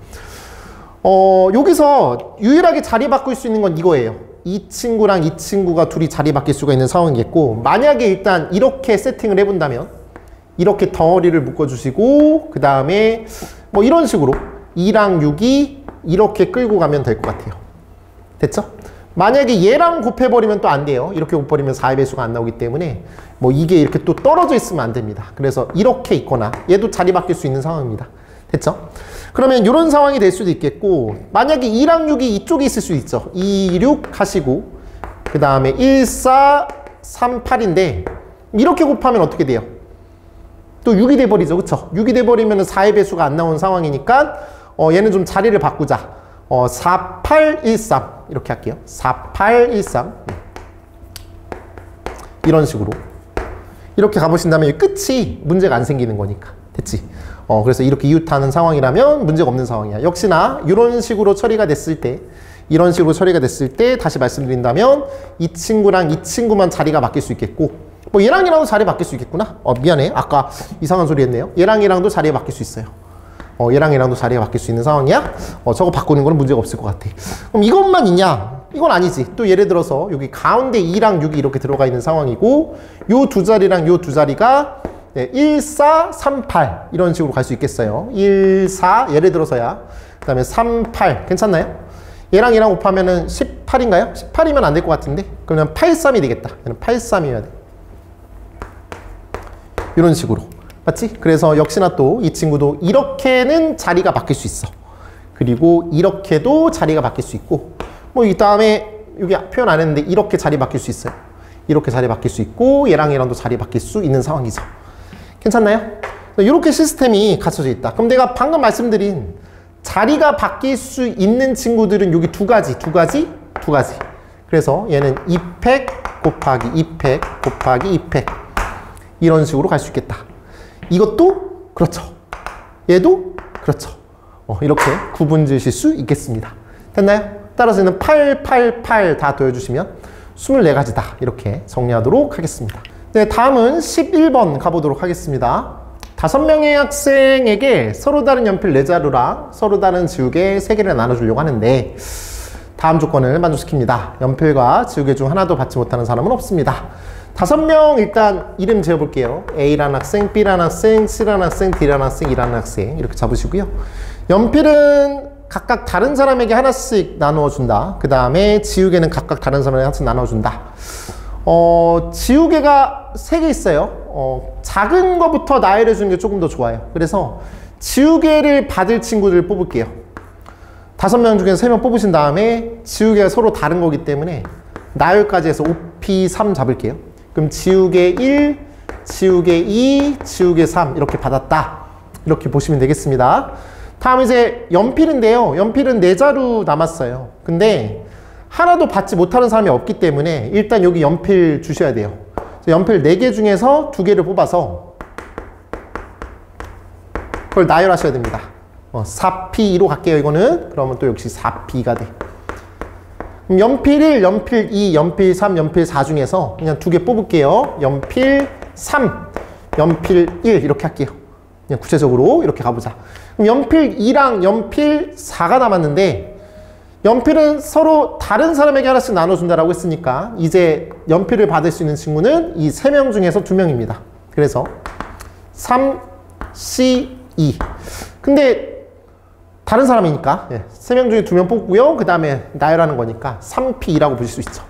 여기서 유일하게 자리 바꿀 수 있는 건 이거예요. 이 친구랑 이 친구가 둘이 자리 바뀔 수가 있는 상황이겠고, 만약에 일단 이렇게 세팅을 해본다면 이렇게 덩어리를 묶어주시고 그 다음에 뭐 이런 식으로 2랑 6이 이렇게 끌고 가면 될 것 같아요. 됐죠? 만약에 얘랑 곱해버리면 또 안 돼요. 이렇게 곱해버리면 4의 배수가 안 나오기 때문에 뭐 이게 이렇게 또 떨어져 있으면 안 됩니다. 그래서 이렇게 있거나 얘도 자리 바뀔 수 있는 상황입니다. 됐죠? 그러면 이런 상황이 될 수도 있겠고, 만약에 2랑 6이 이쪽에 있을 수 있죠. 2, 6 하시고 그 다음에 1, 4, 3, 8인데 이렇게 곱하면 어떻게 돼요? 또 6이 돼버리죠. 그쵸? 6이 돼버리면 4의 배수가 안 나오는 상황이니까 얘는 좀 자리를 바꾸자. 4, 8, 1, 3 이렇게 할게요. 4, 8, 1, 3 이런 식으로 이렇게 가보신다면 끝이 문제가 안 생기는 거니까. 됐지? 그래서 이렇게 이웃하는 상황이라면 문제가 없는 상황이야. 역시나 이런 식으로 처리가 됐을 때, 이런 식으로 처리가 됐을 때 다시 말씀드린다면 이 친구랑 이 친구만 자리가 바뀔 수 있겠고, 뭐 얘랑 얘랑도 자리 바뀔 수 있겠구나. 미안해. 아까 이상한 소리 했네요. 얘랑 얘랑도 자리에 바뀔 수 있어요. 얘랑 얘랑도 자리가 바뀔 수 있는 상황이야. 저거 바꾸는 거는 문제가 없을 것 같아. 그럼 이것만 있냐? 이건 아니지. 또 예를 들어서 여기 가운데 2랑 6이 이렇게 들어가 있는 상황이고, 요 두 자리랑 요 두 자리가 1, 4, 3, 8 이런 식으로 갈 수 있겠어요. 1, 4 예를 들어서야. 그 다음에 3, 8 괜찮나요? 얘랑 얘랑 곱하면은 18인가요? 18이면 안 될 것 같은데, 그러면 8, 3이 되겠다. 얘는 8, 3이어야 돼. 이런 식으로 맞지? 그래서 역시나 또 이 친구도 이렇게는 자리가 바뀔 수 있어. 그리고 이렇게도 자리가 바뀔 수 있고, 뭐 이 다음에 여기 표현 안 했는데 이렇게 자리 바뀔 수 있어요. 이렇게 자리 바뀔 수 있고 얘랑 얘랑도 자리 바뀔 수 있는 상황이죠. 괜찮나요? 이렇게 시스템이 갖춰져 있다. 그럼 내가 방금 말씀드린 자리가 바뀔 수 있는 친구들은 여기 두 가지. 그래서 얘는 2팩 곱하기 2팩 곱하기 2팩 이런 식으로 갈 수 있겠다. 이것도 그렇죠. 얘도 그렇죠. 이렇게 구분 지으실 수 있겠습니다. 됐나요? 따라서 얘는 8, 8, 8 다 더해주시면 24가지다. 이렇게 정리하도록 하겠습니다. 네, 다음은 11번 가보도록 하겠습니다. 5명의 학생에게 서로 다른 연필 4자루랑 서로 다른 지우개 3개를 나눠주려고 하는데 다음 조건을 만족시킵니다. 연필과 지우개 중 하나도 받지 못하는 사람은 없습니다. 5명 일단 이름 지어볼게요. A라는 학생, B라는 학생, C라는 학생, D라는 학생, E라는 학생 이렇게 잡으시고요. 연필은 각각 다른 사람에게 하나씩 나누어준다. 그 다음에 지우개는 각각 다른 사람에게 하나씩 나눠준다. 지우개가 3개 있어요. 작은 거부터 나열해 주는 게 조금 더 좋아요. 그래서 지우개를 받을 친구들을 뽑을게요. 5명 중에서 3명 뽑으신 다음에 지우개가 서로 다른 거기 때문에 나열까지 해서 5P3 잡을게요. 그럼 지우개 1, 지우개 2, 지우개 3 이렇게 받았다. 이렇게 보시면 되겠습니다. 다음 이제 연필인데요. 연필은 4자루 남았어요. 근데 하나도 받지 못하는 사람이 없기 때문에 일단 여기 연필 주셔야 돼요. 연필 4개 중에서 2개를 뽑아서 그걸 나열하셔야 됩니다. 4P2로 갈게요. 이거는 그러면 또 역시 4P가 돼. 그럼 연필 1, 연필 2, 연필 3, 연필 4 중에서 그냥 2개 뽑을게요. 연필 3, 연필 1 이렇게 할게요. 그냥 구체적으로 이렇게 가보자. 그럼 연필 2랑 연필 4가 남았는데 연필은 서로 다른 사람에게 하나씩 나눠준다라고 했으니까 이제 연필을 받을 수 있는 친구는 이 3명 중에서 2명입니다. 그래서 3, C, 2. 근데 다른 사람이니까 3명 중에 2명 뽑고요. 그 다음에 나열하는 거니까 3P2라고 보실 수 있죠.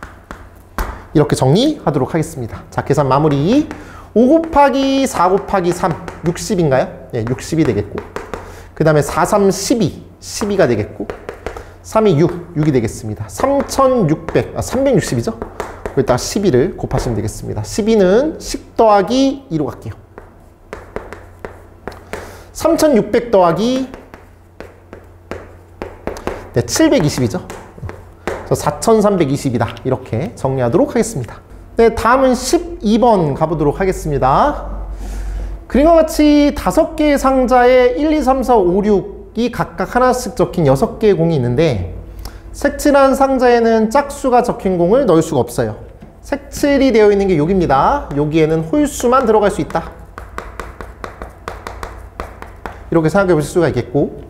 이렇게 정리하도록 하겠습니다. 자, 계산 마무리. 5 곱하기 4 곱하기 3, 60인가요? 네, 60이 되겠고. 그 다음에 4, 3, 12, 12가 되겠고. 3이 6, 6이 되겠습니다. 3600, 360이죠? 여기다가 12를 곱하시면 되겠습니다. 12는 10 더하기 2로 갈게요. 3600 더하기 720이죠? 4320이다. 이렇게 정리하도록 하겠습니다. 네, 다음은 12번 가보도록 하겠습니다. 그림과 같이 5개의 상자에 1, 2, 3, 4, 5, 6이 각각 하나씩 적힌 6개의 공이 있는데 색칠한 상자에는 짝수가 적힌 공을 넣을 수가 없어요. 색칠이 되어 있는 게 여기입니다. 여기에는 홀수만 들어갈 수 있다. 이렇게 생각해 보실 수가 있겠고,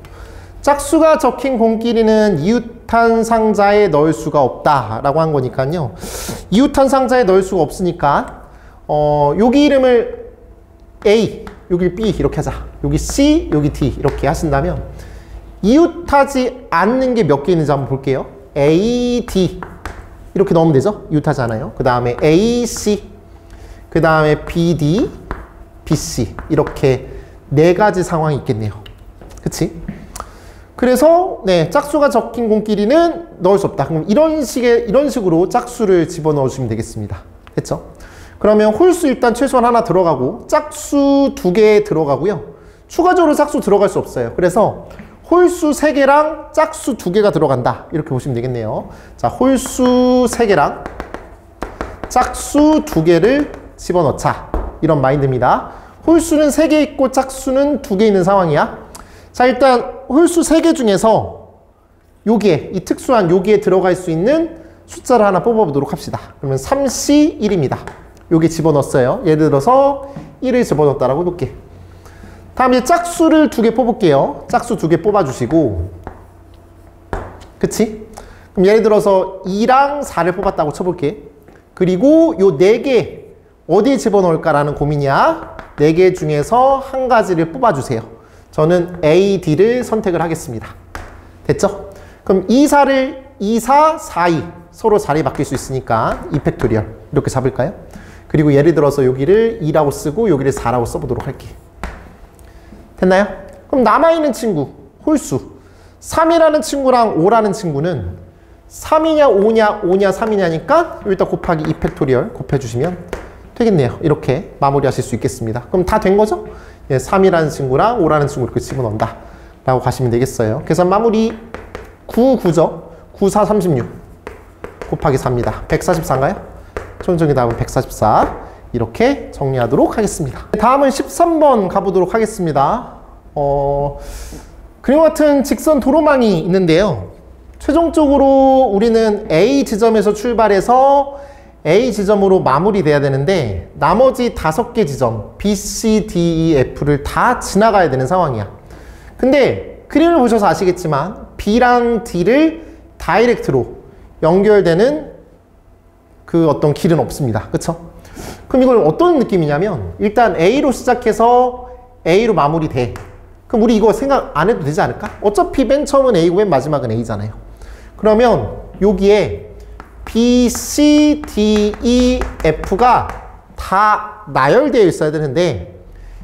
짝수가 적힌 공끼리는 이웃한 상자에 넣을 수가 없다라고 한 거니까요. 이웃한 상자에 넣을 수가 없으니까 여기 이름을 A, 여기 B 이렇게 하자. 여기 C, 여기 D 이렇게 하신다면 이웃하지 않는 게 몇 개 있는지 한번 볼게요. A, D 이렇게 넣으면 되죠? 이웃하지 않아요. 그 다음에 A, C, 그 다음에 B, D, B, C 이렇게 4가지 상황이 있겠네요. 그치? 그래서 네, 짝수가 적힌 공끼리는 넣을 수 없다. 그럼 이런 식으로 짝수를 집어넣어 주시면 되겠습니다. 됐죠? 그러면 홀수 일단 최소한 하나 들어가고 짝수 2개 들어가고요. 추가적으로 짝수 들어갈 수 없어요. 그래서 홀수 3개랑 짝수 2개가 들어간다. 이렇게 보시면 되겠네요. 자, 홀수 3개랑 짝수 2개를 집어넣자. 이런 마인드입니다. 홀수는 3개 있고 짝수는 2개 있는 상황이야. 자, 일단 홀수 3개 중에서 여기에, 이 특수한 여기에 들어갈 수 있는 숫자를 하나 뽑아보도록 합시다. 그러면 3C1입니다. 여기 집어넣었어요. 예를 들어서 1을 집어넣었다라고 해볼게. 다음 이제 짝수를 2개 뽑을게요. 짝수 2개 뽑아주시고, 그치? 그럼 예를 들어서 2랑 4를 뽑았다고 쳐볼게. 그리고 요 4개 어디에 집어넣을까라는 고민이야. 4개 중에서 한 가지를 뽑아주세요. 저는 A, D를 선택을 하겠습니다. 됐죠? 그럼 2, 4를 2, 4, 4, 2 서로 자리 바뀔 수 있으니까 2팩토리얼 이렇게 잡을까요? 그리고 예를 들어서 여기를 2라고 쓰고 여기를 4라고 써보도록 할게. 됐나요? 그럼 남아있는 친구, 홀수. 3이라는 친구랑 5라는 친구는 3이냐 5냐 5냐 3이냐니까 여기다 곱하기 2팩토리얼 곱해주시면 되겠네요. 이렇게 마무리하실 수 있겠습니다. 그럼 다 된 거죠? 예, 3이라는 친구랑 5라는 친구를 이렇게 집어넣는다 라고 가시면 되겠어요. 계산 마무리 9, 9죠? 9, 4, 36 곱하기 4입니다. 144인가요? 최종적인 답은 144. 이렇게 정리하도록 하겠습니다. 다음은 13번 가보도록 하겠습니다. 그림과 같은 직선 도로망이 있는데요. 최종적으로 우리는 A 지점에서 출발해서 A 지점으로 마무리돼야 되는데 나머지 5개 지점 B, C, D, E, F를 다 지나가야 되는 상황이야. 근데 그림을 보셔서 아시겠지만 B랑 D를 다이렉트로 연결되는 그 어떤 길은 없습니다. 그쵸? 그럼 이걸 어떤 느낌이냐면 일단 A로 시작해서 A로 마무리돼. 그럼 우리 이거 생각 안 해도 되지 않을까? 어차피 맨 처음은 A고 맨 마지막은 A잖아요. 그러면 여기에 B, C, D, E, F가 다 나열되어 있어야 되는데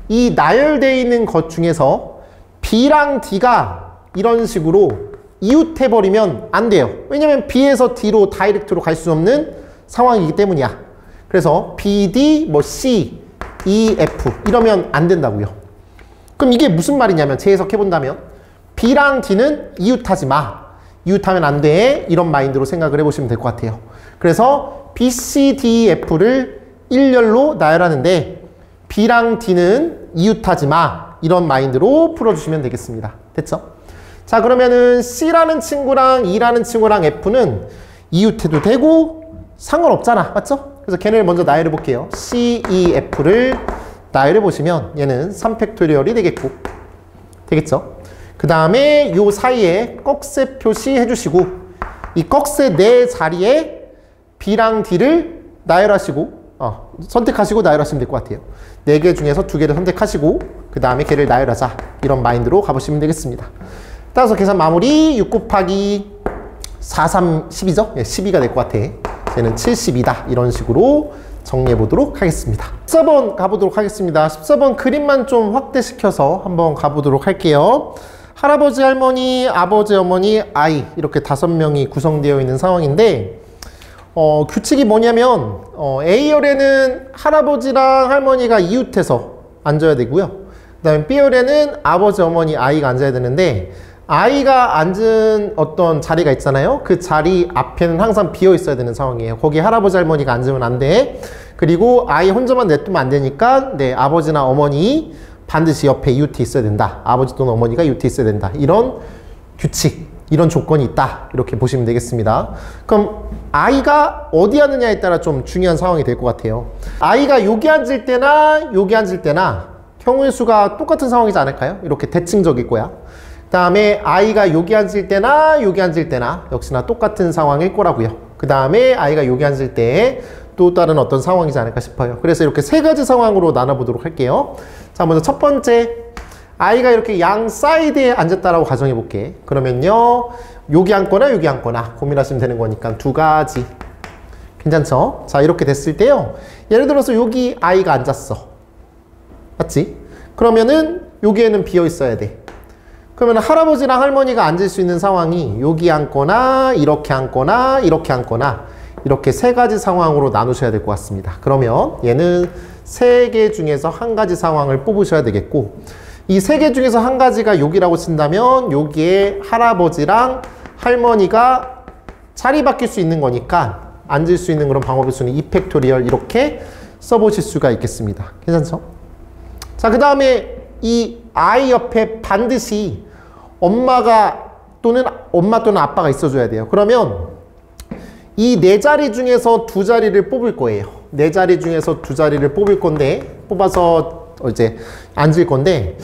이 나열되어 있는 것 중에서 B랑 D가 이런 식으로 이웃해버리면 안 돼요. 왜냐면 B에서 D로 다이렉트로 갈 수 없는 상황이기 때문이야. 그래서 B, D, 뭐 C, E, F 이러면 안 된다고요. 그럼 이게 무슨 말이냐면 재해석해본다면 B랑 D는 이웃하지 마. 이웃하면 안 돼. 이런 마인드로 생각을 해보시면 될 것 같아요. 그래서 B, C, D, F를 일렬로 나열하는데 B랑 D는 이웃하지 마. 이런 마인드로 풀어주시면 되겠습니다. 됐죠? 자, 그러면은 C라는 친구랑 E라는 친구랑 F는 이웃해도 되고 상관없잖아. 맞죠? 그래서 걔네를 먼저 나열해 볼게요. C, E, F를 나열해 보시면 얘는 3팩토리얼이 되겠고 되겠죠? 그 다음에 요 사이에 꺽쇠 표시 해주시고 이 꺽쇠 네 자리에 B랑 D를 나열하시고 선택하시고 나열하시면 될 것 같아요. 4개 중에서 2개를 선택하시고 그 다음에 걔를 나열하자. 이런 마인드로 가보시면 되겠습니다. 따라서 계산 마무리 6 곱하기 4, 3, 12죠? 예, 12가 될 것 같아. 얘는 72다. 이런 식으로 정리해 보도록 하겠습니다. 14번 가보도록 하겠습니다. 14번 그림만 좀 확대시켜서 한번 가보도록 할게요. 할아버지, 할머니, 아버지, 어머니, 아이 이렇게 5명이 구성되어 있는 상황인데 규칙이 뭐냐면 A열에는 할아버지랑 할머니가 이웃해서 앉아야 되고요. 그 다음에 B열에는 아버지, 어머니, 아이가 앉아야 되는데 아이가 앉은 어떤 자리가 있잖아요. 그 자리 앞에는 항상 비어 있어야 되는 상황이에요. 거기 할아버지, 할머니가 앉으면 안 돼. 그리고 아이 혼자만 냅두면 안 되니까 아버지나 어머니 반드시 옆에 이웃해 있어야 된다. 아버지 또는 어머니가 이웃해 있어야 된다. 이런 규칙, 이런 조건이 있다. 이렇게 보시면 되겠습니다. 그럼 아이가 어디 앉느냐에 따라 좀 중요한 상황이 될 것 같아요. 아이가 여기 앉을 때나 여기 앉을 때나 경우의 수가 똑같은 상황이지 않을까요? 이렇게 대칭적일 거야. 그 다음에 아이가 여기 앉을 때나 여기 앉을 때나 역시나 똑같은 상황일 거라고요. 그 다음에 아이가 여기 앉을 때 또 다른 어떤 상황이지 않을까 싶어요. 그래서 이렇게 3가지 상황으로 나눠보도록 할게요. 자, 먼저 첫 번째, 아이가 이렇게 양 사이드에 앉았다라고 가정해 볼게. 그러면요, 여기 앉거나 여기 앉거나 고민하시면 되는 거니까 2가지. 괜찮죠? 자, 이렇게 됐을 때요, 예를 들어서 여기 아이가 앉았어. 맞지? 그러면은 여기에는 비어 있어야 돼. 그러면 할아버지랑 할머니가 앉을 수 있는 상황이 여기 앉거나 이렇게 앉거나 이렇게 앉거나 이렇게 3가지 상황으로 나누셔야 될 것 같습니다. 그러면 얘는 3개 중에서 1가지 상황을 뽑으셔야 되겠고 이 3개 중에서 1가지가 여기라고 친다면 여기에 할아버지랑 할머니가 자리 바뀔 수 있는 거니까 앉을 수 있는 그런 방법의 수는 2팩토리얼 이렇게 써보실 수가 있겠습니다. 괜찮죠? 자, 그 다음에 이 아이 옆에 반드시 엄마 또는 아빠가 있어줘야 돼요. 그러면 이 4자리 중에서 2자리를 뽑을 거예요. 4자리 중에서 2자리를 뽑을 건데 뽑아서 이제 앉을 건데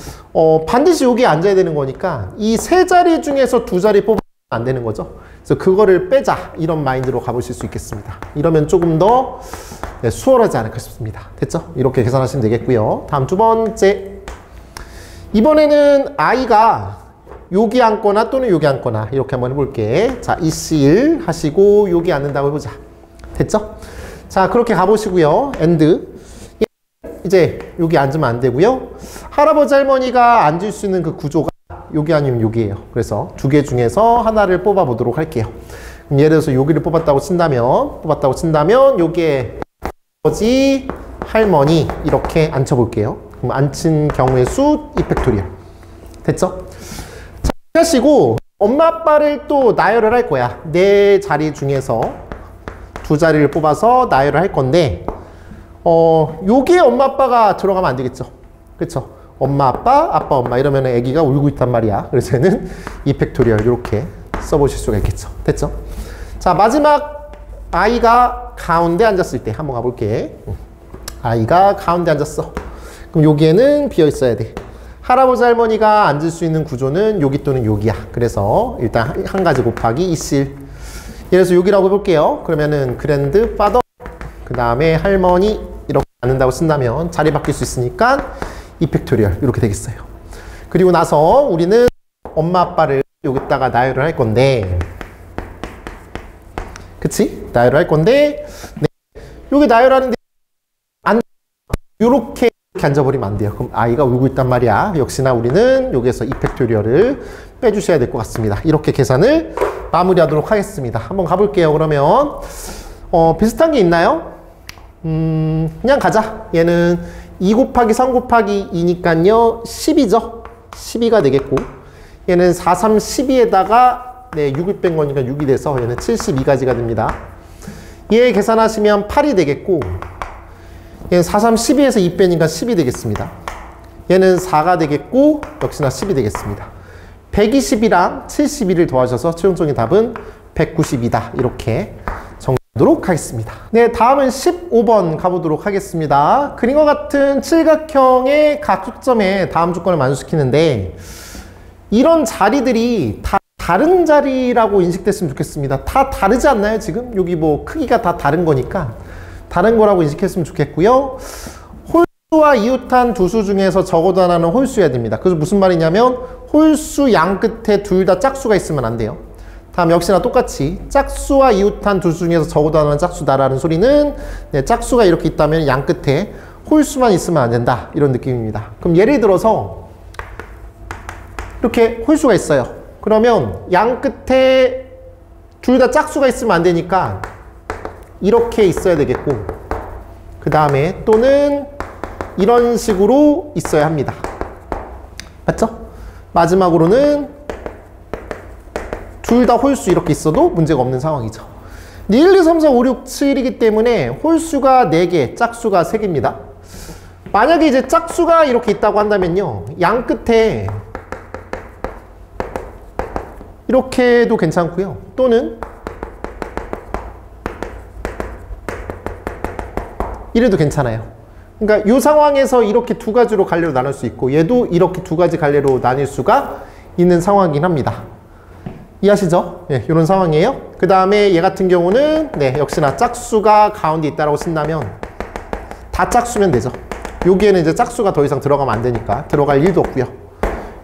반드시 여기에 앉아야 되는 거니까 이 3자리 중에서 2자리 뽑으면 안 되는 거죠. 그래서 그거를 빼자 이런 마인드로 가보실 수 있겠습니다. 이러면 조금 더 수월하지 않을까 싶습니다. 됐죠? 이렇게 계산하시면 되겠고요. 다음 2번째, 이번에는 아이가 여기 앉거나 또는 여기 앉거나 이렇게 한번 해볼게. 자, EC1 하시고 여기 앉는다고 해보자. 됐죠? 자, 그렇게 가보시고요. 엔드. 이제 여기 앉으면 안 되고요. 할아버지 할머니가 앉을 수 있는 그 구조가 여기 아니면 여기예요. 그래서 두 개 중에서 하나를 뽑아 보도록 할게요. 그럼 예를 들어서 여기를 뽑았다고 친다면 여기에 할아버지 할머니 이렇게 앉혀 볼게요. 그럼 앉힌 경우의 수 2팩토리얼. 됐죠? 자, 하시고 엄마 아빠를 또 나열을 할 거야. 네 자리 중에서 두 자리를 뽑아서 나열을 할 건데 여기에 엄마 아빠가 들어가면 안 되겠죠. 그쵸? 엄마 아빠, 아빠 엄마 이러면 애기가 울고 있단 말이야. 그래서 얘는 2팩토리얼 이렇게 써보실 수가 있겠죠. 됐죠? 자, 마지막 아이가 가운데 앉았을 때 한번 가볼게. 아이가 가운데 앉았어. 그럼 여기에는 비어 있어야 돼. 할아버지 할머니가 앉을 수 있는 구조는 여기 또는 여기야. 그래서 일단 한 가지 곱하기 이실. 예를 들어서 여기라고 해볼게요. 그러면은 그랜드 파더 그 다음에 할머니 이렇게 앉는다고 쓴다면 자리 바뀔 수 있으니까 2팩토리얼 이렇게 되겠어요. 그리고 나서 우리는 엄마 아빠를 여기다가 나열을 할 건데 그치? 나열을 할 건데 네. 여기 나열하는데 요렇게 앉아버리면 안 돼요. 그럼 아이가 울고 있단 말이야. 역시나 우리는 여기에서 2팩토리얼을 빼주셔야 될 것 같습니다. 이렇게 계산을 마무리하도록 하겠습니다. 한번 가볼게요. 그러면 비슷한 게 있나요? 그냥 가자. 얘는 2 곱하기 3 곱하기 2니까요 10이죠. 12가 되겠고 얘는 4, 3, 12에다가 네, 6을 뺀 거니까 6이 돼서 얘는 72가지가 됩니다. 얘 계산하시면 8이 되겠고 얘는 4, 3, 12에서 2 빼니까 10이 되겠습니다. 얘는 4가 되겠고 역시나 10이 되겠습니다. 120이랑 72를 더하셔서 최종적인 답은 190이다. 이렇게 정리하도록 하겠습니다. 네, 다음은 15번 가보도록 하겠습니다. 그림과 같은 칠각형의 각축점에 다음 조건을 만족시키는데 이런 자리들이 다 다른 자리라고 인식됐으면 좋겠습니다. 다 다르지 않나요? 지금 여기 뭐 크기가 다 다른 거니까 다른 거라고 인식했으면 좋겠고요. 홀수와 이웃한 두 수 중에서 적어도 하나는 홀수여야 됩니다. 그래서 무슨 말이냐면 홀수 양 끝에 둘 다 짝수가 있으면 안 돼요. 다음 역시나 똑같이 짝수와 이웃한 두 수 중에서 적어도 하나는 짝수다라는 소리는 네, 짝수가 이렇게 있다면 양 끝에 홀수만 있으면 안 된다. 이런 느낌입니다. 그럼 예를 들어서 이렇게 홀수가 있어요. 그러면 양 끝에 둘 다 짝수가 있으면 안 되니까 이렇게 있어야 되겠고 그 다음에 또는 이런 식으로 있어야 합니다. 맞죠? 마지막으로는 둘 다 홀수 이렇게 있어도 문제가 없는 상황이죠. 1, 2, 3, 4, 5, 6, 7이기 때문에 홀수가 4개, 짝수가 3개입니다. 만약에 이제 짝수가 이렇게 있다고 한다면요. 양 끝에 이렇게 해도 괜찮고요. 또는 이래도 괜찮아요. 그러니까 이 상황에서 이렇게 두 가지로 갈래로 나눌 수 있고 얘도 이렇게 두 가지 갈래로 나뉠 수가 있는 상황이긴 합니다. 이해하시죠? 네, 이런 상황이에요. 그 다음에 얘 같은 경우는 네, 역시나 짝수가 가운데 있다라고 쓴다면 다 짝수면 되죠. 여기에는 이제 짝수가 더 이상 들어가면 안 되니까 들어갈 일도 없고요.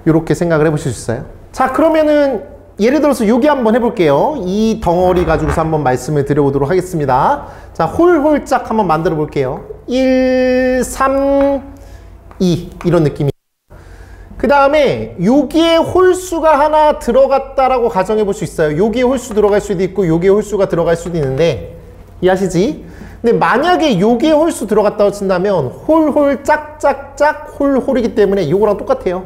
이렇게 생각을 해보실 수 있어요. 자, 그러면은 예를 들어서 여기 한번 해볼게요. 이 덩어리 가지고서 한번 말씀을 드려보도록 하겠습니다. 자, 홀홀짝 한번 만들어 볼게요. 1, 3, 2 이런 느낌이. 그 다음에 여기에 홀수가 하나 들어갔다라고 가정해 볼 수 있어요. 여기에 홀수 들어갈 수도 있고 여기에 홀수가 들어갈 수도 있는데 이해하시지? 근데 만약에 여기에 홀수 들어갔다고 친다면 홀홀 짝짝짝 홀홀이기 때문에 이거랑 똑같아요.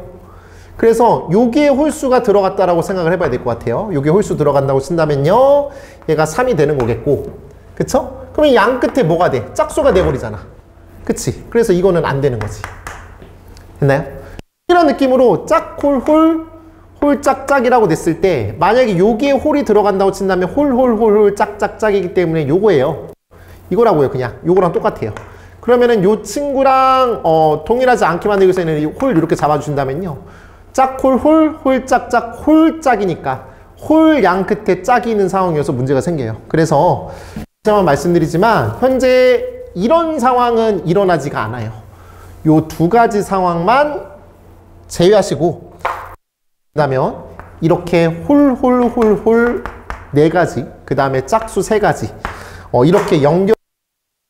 그래서 여기에 홀수가 들어갔다라고 생각을 해봐야 될 것 같아요. 여기에 홀수 들어간다고 친다면요. 얘가 3이 되는 거겠고. 그쵸? 그러면 양 끝에 뭐가 돼? 짝수가 돼버리잖아. 그치? 그래서 이거는 안 되는 거지. 됐나요? 이런 느낌으로 짝홀홀 홀짝짝이라고 됐을 때 만약에 여기에 홀이 들어간다고 친다면 홀홀홀홀 짝짝짝이기 때문에 요거예요. 이거라고요. 그냥 요거랑 똑같아요. 그러면은 요 친구랑 동일하지 않게 만들기 위해서는 이 홀 이렇게 잡아주신다면요. 짝홀홀 홀짝짝 홀짝이니까 홀 양 끝에 짝이 있는 상황이어서 문제가 생겨요. 그래서 다시 한번 말씀드리지만 현재 이런 상황은 일어나지가 않아요. 요 두 가지 상황만 제외하시고 그다면 이렇게 홀홀홀홀 4가지 그 다음에 짝수 3가지 이렇게 연결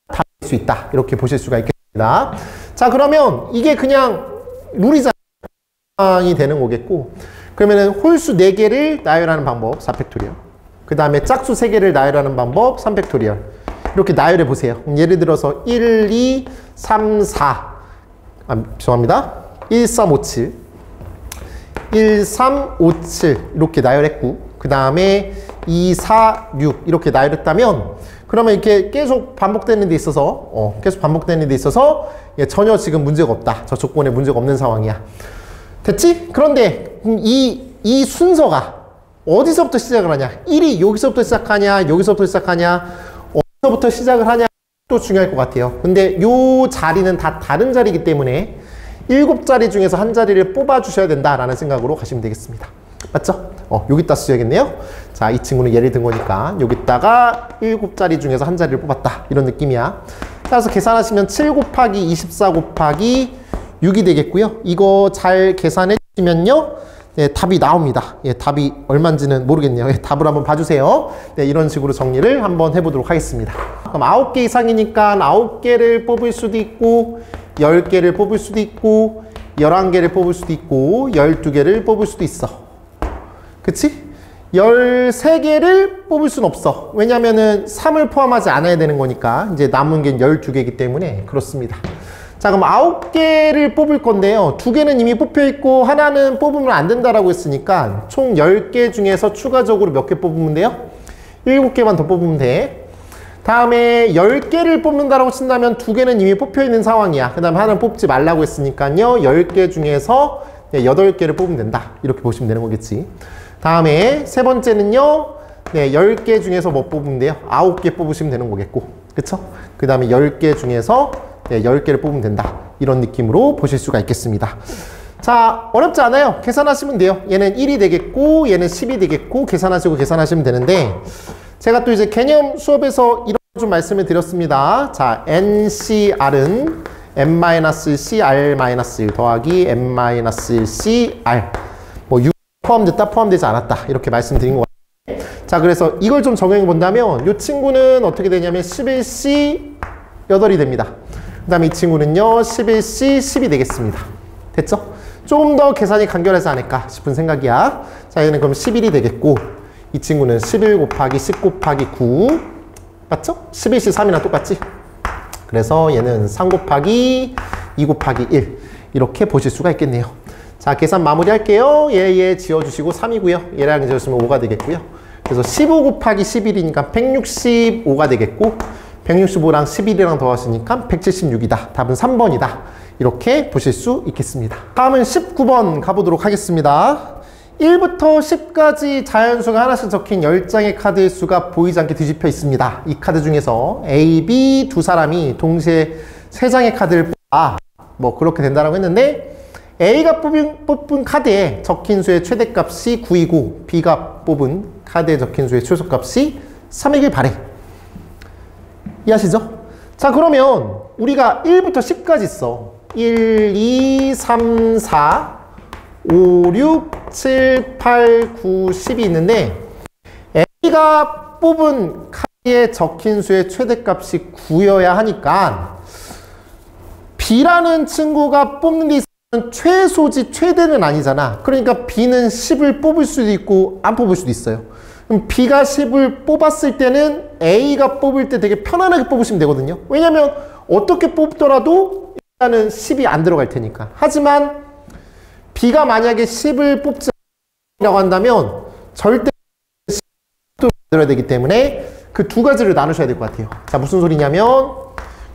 다 될 수 있다. 이렇게 보실 수가 있겠습니다. 자, 그러면 이게 그냥 룰이상이 되는 거겠고, 그러면은 홀수 4개를 나열하는 방법 4팩토리얼, 그 다음에 짝수 3개를 나열하는 방법 3팩토리얼, 이렇게 나열해 보세요. 예를 들어서 1, 2, 3, 4 죄송합니다. 1, 3, 5, 7 1, 3, 5, 7 이렇게 나열했고, 그 다음에 2, 4, 6 이렇게 나열했다면, 그러면 이렇게 계속 반복되는 데 있어서 전혀 지금 문제가 없다. 저 조건에 문제가 없는 상황이야. 됐지? 그런데 이 순서가 어디서부터 시작을 하냐? 1이 여기서부터 시작하냐? 여기서부터 시작하냐? 어디서부터 시작을 하냐? 또 중요할 것 같아요. 근데 요 자리는 다 다른 자리이기 때문에 7자리 중에서 한 자리를 뽑아 주셔야 된다라는 생각으로 가시면 되겠습니다. 맞죠? 여기다 쓰셔야겠네요. 자, 이 친구는 예를 든 거니까 여기다가 7자리 중에서 한 자리를 뽑았다, 이런 느낌이야. 따라서 계산하시면 7 곱하기 24 곱하기 6이 되겠고요. 이거 잘 계산해 주시면요, 네, 답이 나옵니다. 예, 답이 얼마인지는 모르겠네요. 예, 답을 한번 봐주세요. 네, 이런 식으로 정리를 한번 해보도록 하겠습니다. 그럼 9개 이상이니까 9개를 뽑을 수도 있고, 10개를 뽑을 수도 있고, 11개를 뽑을 수도 있고, 12개를 뽑을 수도 있어. 그치? 13개를 뽑을 순 없어. 왜냐면은 3을 포함하지 않아야 되는 거니까. 이제 남은 게 12개이기 때문에 그렇습니다. 자, 그럼 9개를 뽑을 건데요. 2개는 이미 뽑혀 있고 하나는 뽑으면 안 된다라고 했으니까 총 10개 중에서 추가적으로 몇 개 뽑으면 돼요? 7개만 더 뽑으면 돼. 다음에 10개를 뽑는다라고 친다면 2개는 이미 뽑혀 있는 상황이야. 그 다음에 하나는 뽑지 말라고 했으니까요, 10개 중에서 8개를 뽑으면 된다, 이렇게 보시면 되는 거겠지. 다음에 세 번째는요, 10개 중에서 뭐 뽑으면 돼요? 9개 뽑으시면 되는 거겠고, 그쵸? 그 다음에 10개 중에서 10개를 뽑으면 된다, 이런 느낌으로 보실 수가 있겠습니다. 자, 어렵지 않아요. 계산하시면 돼요. 얘는 1이 되겠고 얘는 10이 되겠고, 계산하시면 되는데, 제가 또 이제 개념 수업에서 이런 거 좀 말씀을 드렸습니다. 자, NCR은 n-CR-1 더하기 n-1CR, 뭐 6 포함됐다, 포함되지 않았다, 이렇게 말씀드린 것 같아요. 자, 그래서 이걸 좀 적용해 본다면 이 친구는 어떻게 되냐면 11C 8이 됩니다. 그 다음에 이 친구는요 11C 10이 되겠습니다. 됐죠? 조금 더 계산이 간결하지 않을까 싶은 생각이야. 자, 얘는 그럼 11이 되겠고, 이 친구는 11 곱하기 10 곱하기 9 맞죠? 11C 3이랑 똑같지? 그래서 얘는 3 곱하기 2 곱하기 1 이렇게 보실 수가 있겠네요. 자, 계산 마무리 할게요. 얘 지워주시고 3이고요. 얘랑 지웠으면 5가 되겠고요. 그래서 15 곱하기 11이니까 165가 되겠고, 165랑 11이랑 더하시니까 176이다. 답은 3번이다. 이렇게 보실 수 있겠습니다. 다음은 19번 가보도록 하겠습니다. 1부터 10까지 자연수가 하나씩 적힌 10장의 카드의 수가 보이지 않게 뒤집혀 있습니다. 이 카드 중에서 A, B 두 사람이 동시에 3장의 카드를 뽑아, 뭐 그렇게 된다라고 했는데, A가 뽑은 카드에 적힌 수의 최대값이 9이고 B가 뽑은 카드에 적힌 수의 최소값이 3이길 바래. 이해하시죠? 자, 그러면 우리가 1부터 10까지 써. 1, 2, 3, 4, 5, 6, 7, 8, 9, 10이 있는데, A가 뽑은 카드에 적힌 수의 최대값이 9여야 하니까 B라는 친구가 뽑는 데 있으면 최소지 최대는 아니잖아. 그러니까 B는 10을 뽑을 수도 있고 안 뽑을 수도 있어요. 그럼 B가 10을 뽑았을 때는 A가 뽑을 때 되게 편안하게 뽑으시면 되거든요. 왜냐면 어떻게 뽑더라도 일단은 10이 안 들어갈 테니까. 하지만 B가 만약에 10을 뽑지 않으라고 한다면 절대 10도 만들어야 되기 때문에 그 두 가지를 나누셔야 될 것 같아요. 자, 무슨 소리냐면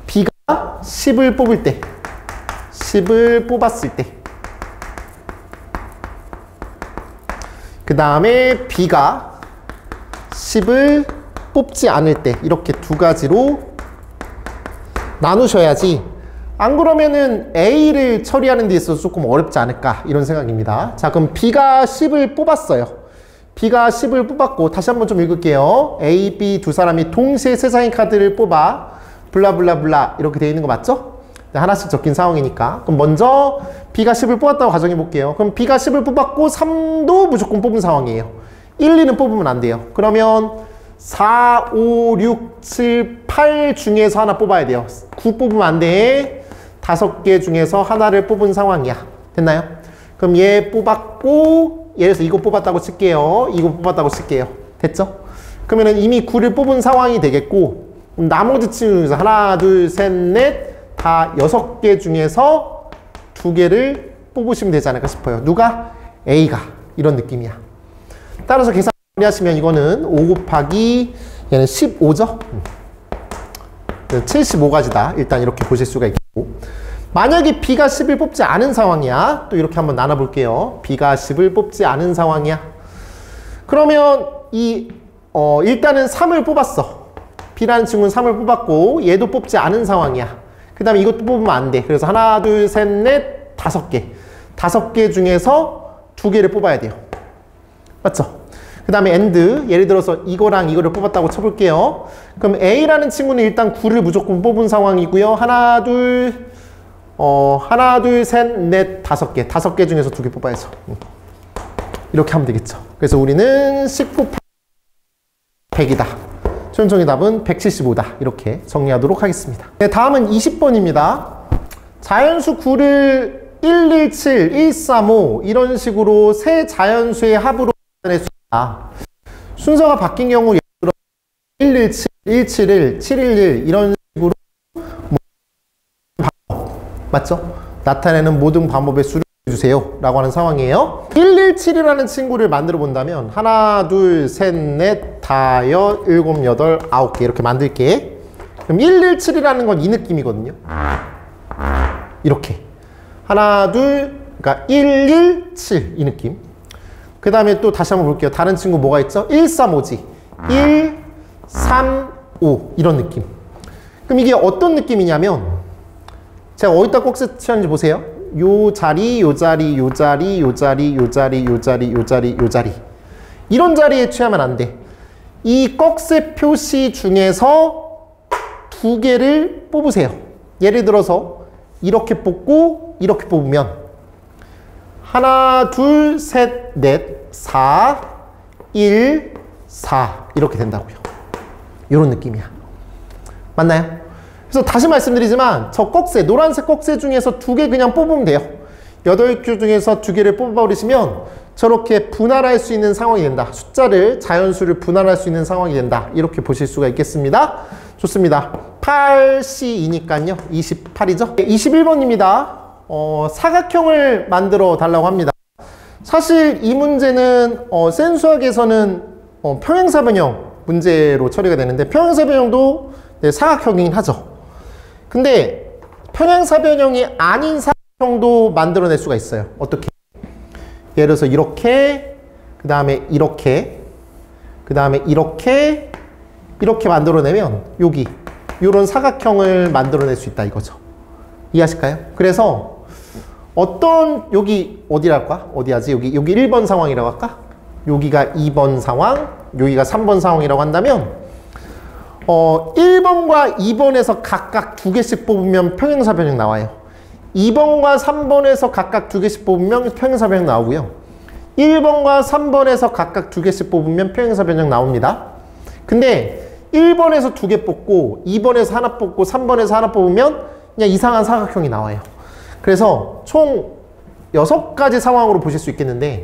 B가 10을 뽑을 때, 10을 뽑았을 때, 그 다음에 B가 10을 뽑지 않을 때, 이렇게 두 가지로 나누셔야지, 안 그러면은 A를 처리하는 데 있어서 조금 어렵지 않을까, 이런 생각입니다. 자, 그럼 B가 10을 뽑았어요. B가 10을 뽑았고, 다시 한번 좀 읽을게요. A, B 두 사람이 동시에 3장의 카드를 뽑아 블라블라블라 이렇게 되어 있는 거 맞죠? 하나씩 적힌 상황이니까. 그럼 먼저 B가 10을 뽑았다고 가정해 볼게요. 그럼 B가 10을 뽑았고 3도 무조건 뽑은 상황이에요. 1, 2는 뽑으면 안 돼요. 그러면 4, 5, 6, 7, 8 중에서 하나 뽑아야 돼요. 9 뽑으면 안 돼. 5개 중에서 하나를 뽑은 상황이야. 됐나요? 그럼 얘 뽑았고 예를 들어서 이거 뽑았다고 칠게요. 이거 뽑았다고 칠게요. 됐죠? 그러면은 이미 9를 뽑은 상황이 되겠고 나머지 친구 중에서 하나, 둘, 셋, 넷, 다 6개 중에서 2개를 뽑으시면 되지 않을까 싶어요. 누가? A가. 이런 느낌이야. 따라서 계산 하시면 이거는 5 곱하기 얘는 15죠? 75가지다. 일단 이렇게 보실 수가 있고 만약에 B가 10을 뽑지 않은 상황이야. 또 이렇게 한번 나눠볼게요. B가 10을 뽑지 않은 상황이야. 그러면 일단은 3을 뽑았어. B라는 친구는 3을 뽑았고 얘도 뽑지 않은 상황이야. 그 다음에 이것도 뽑으면 안 돼. 그래서 하나, 둘, 셋, 넷, 5개. 5개 중에서 2개를 뽑아야 돼요. 맞죠? 그 다음에 AND 예를 들어서 이거랑 이거를 뽑았다고 쳐볼게요. 그럼 A라는 친구는 일단 9를 무조건 뽑은 상황이고요. 하나, 둘, 셋, 넷, 5개. 5개 중에서 2개 뽑아야죠. 이렇게 하면 되겠죠. 그래서 우리는 10 곱하기 100이다. 최종적인 답은 175다. 이렇게 정리하도록 하겠습니다. 네, 다음은 20번입니다. 자연수 9를 117, 135 이런 식으로 세 자연수의 합으로 나타낼 수 있다. 순서가 바뀐 경우 예를 들어 117, 171, 711 이런 식으로 맞죠? 나타내는 모든 방법의 수를 주세요 라고 하는 상황이에요. 117이라는 친구를 만들어 본다면 하나, 둘, 셋, 넷, 다섯, 일곱, 여덟, 9개 이렇게 만들게. 그럼 117이라는 건 이 느낌이거든요. 이렇게 하나, 둘, 그러니까 117 이 느낌. 그 다음에 또 다시 한번 볼게요. 다른 친구 뭐가 있죠? 135지. 1, 3, 5 이런 느낌. 그럼 이게 어떤 느낌이냐면 제가 어디다 꼭 쓰였는지 보세요. 요 자리, 요 자리, 요 자리, 요 자리, 요 자리, 요 자리, 요 자리, 요 자리. 이런 자리에 취하면 안 돼. 이 꺽쇠 표시 중에서 2개를 뽑으세요. 예를 들어서 이렇게 뽑고 이렇게 뽑으면 하나, 둘, 셋, 넷, 4, 1, 4 이렇게 된다고요. 이런 느낌이야. 맞나요? 그래서 다시 말씀드리지만 저 꺽쇠, 노란색 꺽쇠 중에서 2개 그냥 뽑으면 돼요. 8개 중에서 2개를 뽑아버리시면 저렇게 분할할 수 있는 상황이 된다. 숫자를, 자연수를 분할할 수 있는 상황이 된다. 이렇게 보실 수가 있겠습니다. 좋습니다. 8C2니까요. 28이죠? 21번입니다. 사각형을 만들어 달라고 합니다. 사실 이 문제는 센수학에서는 평행사변형 문제로 처리가 되는데 평행사변형도 네, 사각형이긴 하죠. 근데 평행사변형이 아닌 사각형도 만들어낼 수가 있어요. 어떻게? 예를 들어서 이렇게, 그 다음에 이렇게, 그 다음에 이렇게 만들어내면 여기 이런 사각형을 만들어낼 수 있다 이거죠. 이해하실까요? 그래서 여기 어디랄까? 어디 하지? 여기 1번 상황이라고 할까? 여기가 2번 상황, 여기가 3번 상황이라고 한다면 1번과 2번에서 각각 2개씩 뽑으면 평행사변형 나와요. 2번과 3번에서 각각 2개씩 뽑으면 평행사변형 나오고요. 1번과 3번에서 각각 2개씩 뽑으면 평행사변형 나옵니다. 근데 1번에서 2개 뽑고 2번에서 하나 뽑고 3번에서 하나 뽑으면 그냥 이상한 사각형이 나와요. 그래서 총 6가지 상황으로 보실 수 있겠는데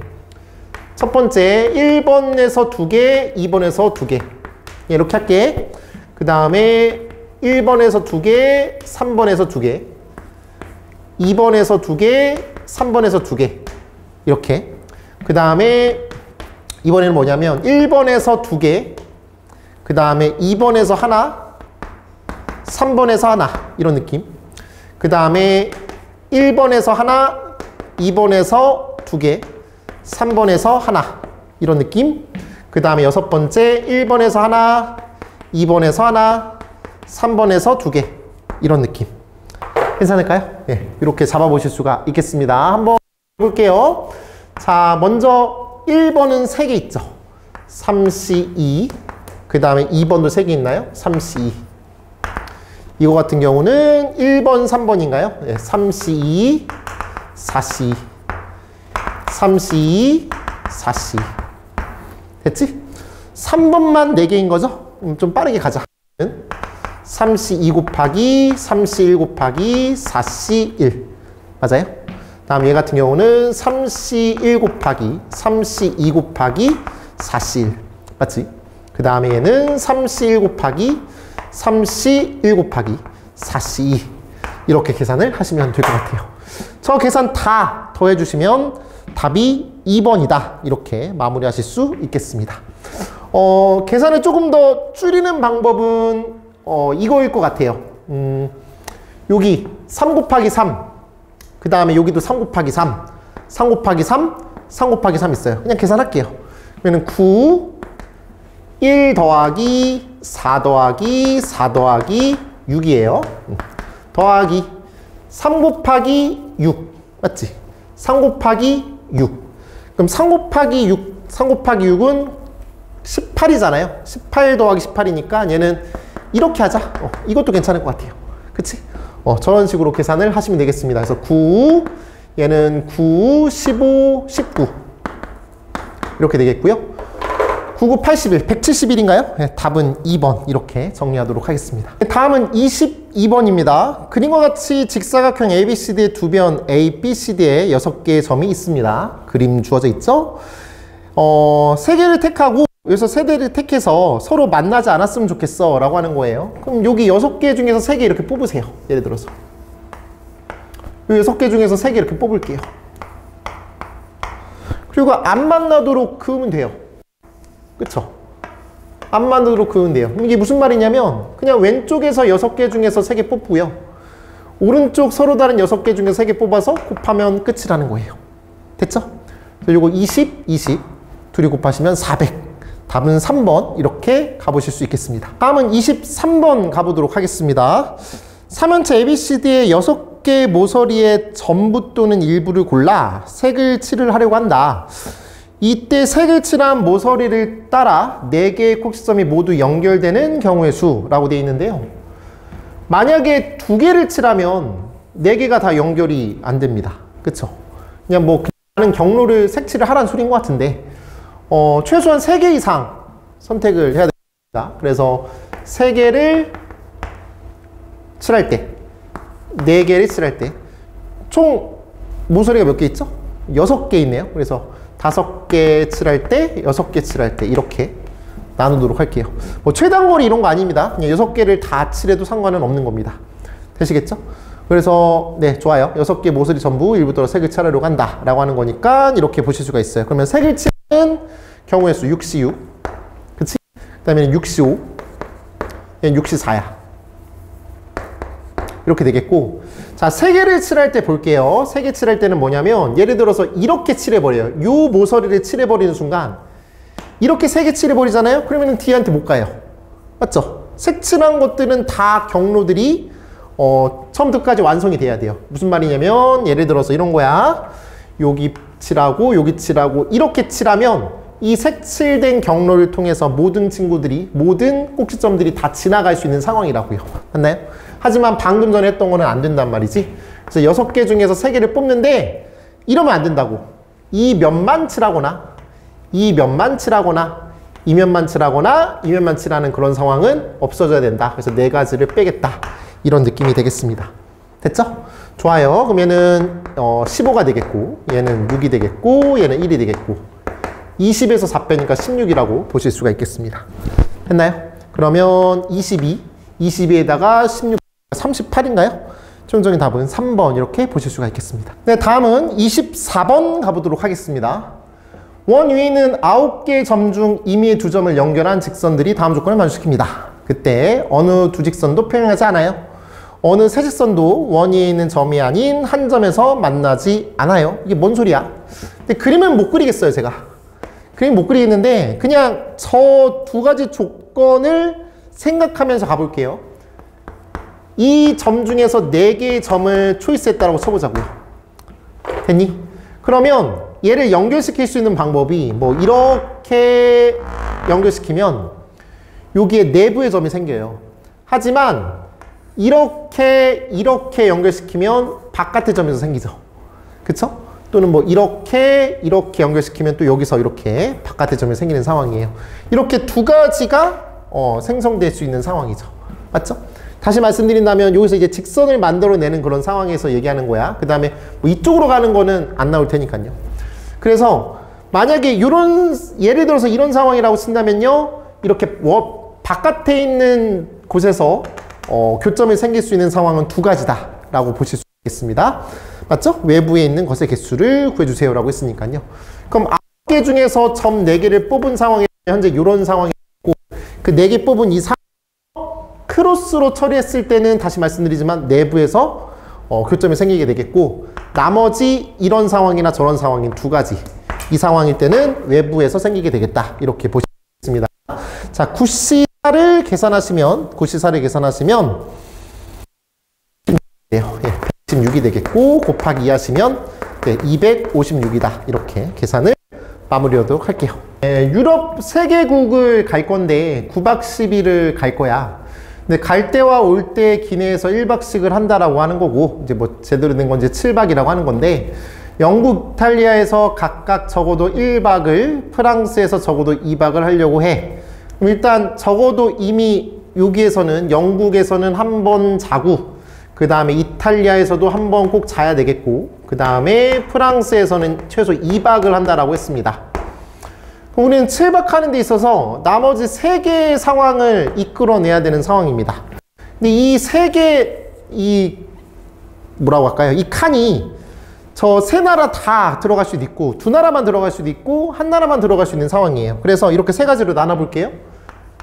첫 번째 1번에서 2개, 2번에서 2개 이렇게 할게. 그 다음에 1번에서 2개, 3번에서 2개 2번에서 2개, 3번에서 2개 이렇게. 그 다음에 이번에는 뭐냐면 1번에서 2개, 그 다음에 2번에서 하나, 3번에서 하나 이런 느낌. 그 다음에 1번에서 하나, 2번에서 2개, 3번에서 하나 이런 느낌. 그 다음에 6번째 1번에서 하나, 2번에서 하나, 3번에서 2개 이런 느낌. 괜찮을까요? 네, 이렇게 잡아보실 수가 있겠습니다. 한번 볼게요. 자, 먼저 1번은 3개 있죠. 3C2. 그 다음에 2번도 3개 있나요? 3C2. 이거 같은 경우는 1번, 3번인가요? 네, 3C2, 4C2. 3C2, 4C2. 됐지? 3번만 4개인 거죠? 좀 빠르게 가자. 3C2 곱하기 3C1 곱하기 4C1. 맞아요? 다음 얘 같은 경우는 3C1 곱하기 3C2 곱하기 4C1 맞지? 그 다음에 얘는 3C1 곱하기 3C1 곱하기 4C2 이렇게 계산을 하시면 될 것 같아요. 저 계산 다 더해주시면 답이 2번이다. 이렇게 마무리하실 수 있겠습니다. 계산을 조금 더 줄이는 방법은 이거일 것 같아요. 여기 3 곱하기 3 그 다음에 여기도 3 곱하기 3 3 곱하기 3 3 곱하기 3 있어요. 그냥 계산할게요. 그러면 9 1 더하기 4 더하기 4 더하기 6이에요. 더하기 3 곱하기 6 맞지? 3 곱하기 6 그럼 3 곱하기 6 3 곱하기 6은 18이잖아요. 18 더하기 18이니까 얘는 이렇게 하자. 이것도 괜찮을 것 같아요. 그치? 저런 식으로 계산을 하시면 되겠습니다. 그래서 9 얘는 9 15 19 이렇게 되겠고요. 99, 81, 171인가요? 네, 답은 2번 이렇게 정리하도록 하겠습니다. 다음은 22번입니다. 그림과 같이 직사각형 ABCD의 두 변 A, B, C에 6개의 점이 있습니다. 그림 주어져 있죠? 3개를 택하고 여기서 3개를 택해서 서로 만나지 않았으면 좋겠어 라고 하는 거예요. 그럼 여기 6개 중에서 3개 이렇게 뽑으세요. 예를 들어서 여기 6개 중에서 3개 이렇게 뽑을게요. 그리고 안 만나도록 그으면 돼요. 그쵸? 안 만나도록 그으면 돼요. 이게 무슨 말이냐면 그냥 왼쪽에서 6개 중에서 3개 뽑고요. 오른쪽 서로 다른 6개 중에서 3개 뽑아서 곱하면 끝이라는 거예요. 됐죠? 그래서 요거 20, 20 둘이 곱하시면 400 답은 3번 이렇게 가보실 수 있겠습니다. 다음은 23번 가보도록 하겠습니다. 3연체 ABCD의 6개 모서리의 전부 또는 일부를 골라 색을 칠을 하려고 한다. 이때 색을 칠한 모서리를 따라 4개의 꼭지점이 모두 연결되는 경우의 수라고 되어 있는데요. 만약에 2개를 칠하면 4개가 다 연결이 안 됩니다. 그쵸? 그냥 뭐 다른 경로를 색칠을 하라는 소리인 것 같은데 최소한 3개 이상 선택을 해야 됩니다. 그래서 3개를 칠할 때 4개를 칠할 때 총 모서리가 몇 개 있죠? 6개 있네요. 그래서 5개 칠할 때, 6개 칠할 때 이렇게 나누도록 할게요. 뭐 최단거리 이런 거 아닙니다. 그냥 6개를 다 칠해도 상관은 없는 겁니다. 되시겠죠? 그래서 네, 좋아요. 6개 모서리 전부 일부터 색을 칠하려고 한다 라고 하는 거니까 이렇게 보실 수가 있어요. 그러면 색을 칠하는 경우의 수 6C6 그치? 그 다음에 6C5 얘는 6C4야. 이렇게 되겠고, 자, 3개를 칠할 때 볼게요. 3개 칠할 때는 뭐냐면 예를 들어서 이렇게 칠해버려요. 요 모서리를 칠해버리는 순간 이렇게 3개 칠해버리잖아요. 그러면 D한테 못 가요. 맞죠? 색칠한 것들은 다 경로들이 처음부터까지 완성이 돼야 돼요. 무슨 말이냐면 예를 들어서 이런 거야. 여기 칠하고 여기 칠하고 이렇게 칠하면 이 색칠된 경로를 통해서 모든 친구들이 모든 꼭지점들이 다 지나갈 수 있는 상황이라고요. 맞나요? 하지만 방금 전에 했던 거는 안 된단 말이지. 그래서 6개 중에서 3개를 뽑는데 이러면 안 된다고. 이 면만 칠하거나 이 면만 칠하거나 이 면만 칠하거나 이 면만 칠하는 그런 상황은 없어져야 된다. 그래서 4가지를 빼겠다. 이런 느낌이 되겠습니다. 됐죠? 좋아요. 그러면은 15가 되겠고 얘는 6이 되겠고 얘는 1이 되겠고 20에서 4 빼니까 16이라고 보실 수가 있겠습니다. 됐나요? 그러면 22에다가 16 38인가요? 최종적인 답은 3번 이렇게 보실 수가 있겠습니다. 네, 다음은 24번 가보도록 하겠습니다. 원 위에 있는 9개의 점 중 임의의 2점을 연결한 직선들이 다음 조건을 만족시킵니다. 그때 어느 두 직선도 평행하지 않아요. 어느 세 직선도 원 위에 있는 점이 아닌 한 점에서 만나지 않아요. 이게 뭔 소리야? 근데 그림은 못 그리겠어요, 제가. 그림 못 그리겠는데 그냥 저 2가지 조건을 생각하면서 가볼게요. 이 점 중에서 4개의 점을 초이스했다고 쳐보자고요. 됐니? 그러면 얘를 연결시킬 수 있는 방법이 뭐 이렇게 연결시키면 여기에 내부의 점이 생겨요. 하지만 이렇게 연결시키면 바깥의 점에서 생기죠. 그쵸? 또는 뭐 이렇게 연결시키면 또 여기서 이렇게 바깥의 점이 생기는 상황이에요. 이렇게 2가지가 생성될 수 있는 상황이죠. 맞죠? 다시 말씀드린다면 여기서 이제 직선을 만들어내는 그런 상황에서 얘기하는 거야. 그 다음에 뭐 이쪽으로 가는 거는 안 나올 테니까요. 그래서 만약에 이런 예를 들어서 이런 상황이라고 쓴다면요, 이렇게 바깥에 있는 곳에서 교점이 생길 수 있는 상황은 두 가지다 라고 보실 수 있겠습니다. 맞죠? 외부에 있는 것의 개수를 구해주세요 라고 했으니까요. 그럼 9개 중에서 점 4개를 뽑은 상황에 현재 이런 상황이 있고, 그 4개 뽑은 이 상황 크로스로 처리했을 때는 다시 말씀드리지만 내부에서 교점이 생기게 되겠고, 나머지 이런 상황이나 저런 상황인 두 가지, 이 상황일 때는 외부에서 생기게 되겠다 이렇게 보시겠습니다. 자, 94를 계산하시면 116이 되겠고, 곱하기 2 하시면 256이다 이렇게 계산을 마무리하도록 할게요. 유럽 3개국을 갈 건데 9박 10일을 갈 거야. 근데 갈 때와 올 때 기내에서 1박씩을 한다라고 하는 거고, 이제 뭐 제대로 된 건 이제 7박이라고 하는 건데, 영국, 이탈리아에서 각각 적어도 1박을, 프랑스에서 적어도 2박을 하려고 해. 그럼 일단 적어도 이미 여기에서는, 영국에서는 한 번 자고, 그 다음에 이탈리아에서도 한 번 꼭 자야 되겠고, 그 다음에 프랑스에서는 최소 2박을 한다라고 했습니다. 우리는 7박 하는 데 있어서 나머지 3개의 상황을 이끌어내야 되는 상황입니다. 근데 이 3개, 뭐라고 할까요? 이 칸이 저 3나라 다 들어갈 수도 있고, 2나라만 들어갈 수도 있고, 1나라만 들어갈 수 있는 상황이에요. 그래서 이렇게 3가지로 나눠볼게요.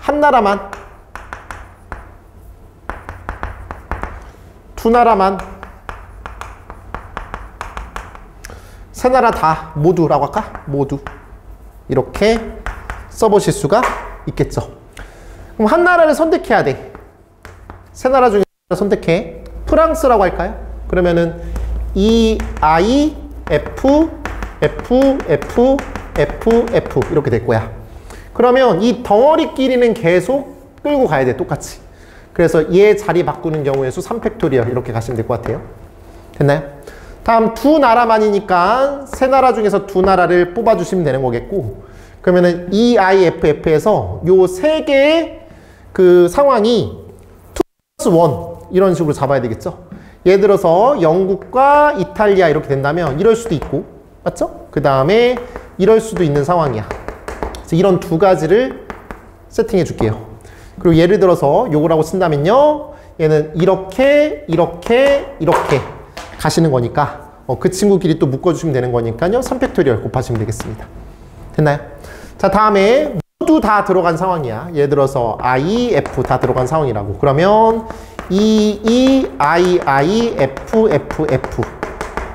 1나라만, 2나라만, 3나라 다 모두라고 할까? 모두. 이렇게 써보실 수가 있겠죠. 그럼 한 나라를 선택해야 돼. 3나라 중에 선택해. 프랑스라고 할까요? 그러면은 EI, F, F, F, F, F 이렇게 될 거야. 그러면 이 덩어리끼리는 계속 끌고 가야 돼, 똑같이. 그래서 얘 자리 바꾸는 경우의 수 3팩토리얼 이렇게 가시면 될 것 같아요. 됐나요? 다음 2나라만이니까 3나라 중에서 2나라를 뽑아주시면 되는 거겠고, 그러면은 EIFF에서 요 3개의 그 상황이 2+1 이런 식으로 잡아야 되겠죠. 예를 들어서 영국과 이탈리아 이렇게 된다면 이럴 수도 있고, 맞죠? 그 다음에 이럴 수도 있는 상황이야. 그래서 이런 두 가지를 세팅해 줄게요. 그리고 예를 들어서 요거라고 쓴다면요, 얘는 이렇게 가시는 거니까 그 친구끼리 또 묶어주시면 되는 거니까요, 3팩토리얼 곱하시면 되겠습니다. 됐나요? 자, 다음에 모두 다 들어간 상황이야. 예를 들어서 I, F 다 들어간 상황이라고. 그러면 E, I, F, F, F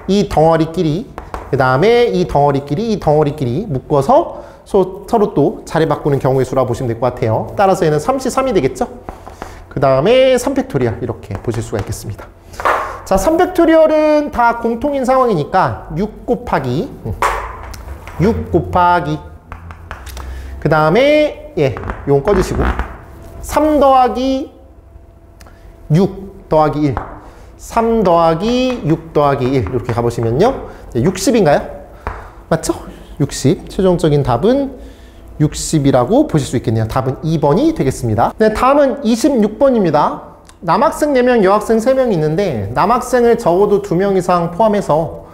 이 덩어리끼리, 그 다음에 이 덩어리끼리 묶어서 서로 또 자리 바꾸는 경우의 수라고 보시면 될 것 같아요. 따라서 얘는 33이 되겠죠? 그 다음에 3팩토리얼 이렇게 보실 수가 있겠습니다. 자, 3팩토리얼은 다 공통인 상황이니까 6 곱하기 그 다음에 요건 꺼주시고 3 더하기 6 더하기 1 3 더하기 6 더하기 1 이렇게 가보시면요, 60인가요? 맞죠? 60. 최종적인 답은 60이라고 보실 수 있겠네요. 답은 2번이 되겠습니다. 네, 다음은 26번입니다. 남학생 4명, 여학생 3명이 있는데 남학생을 적어도 2명 이상 포함해서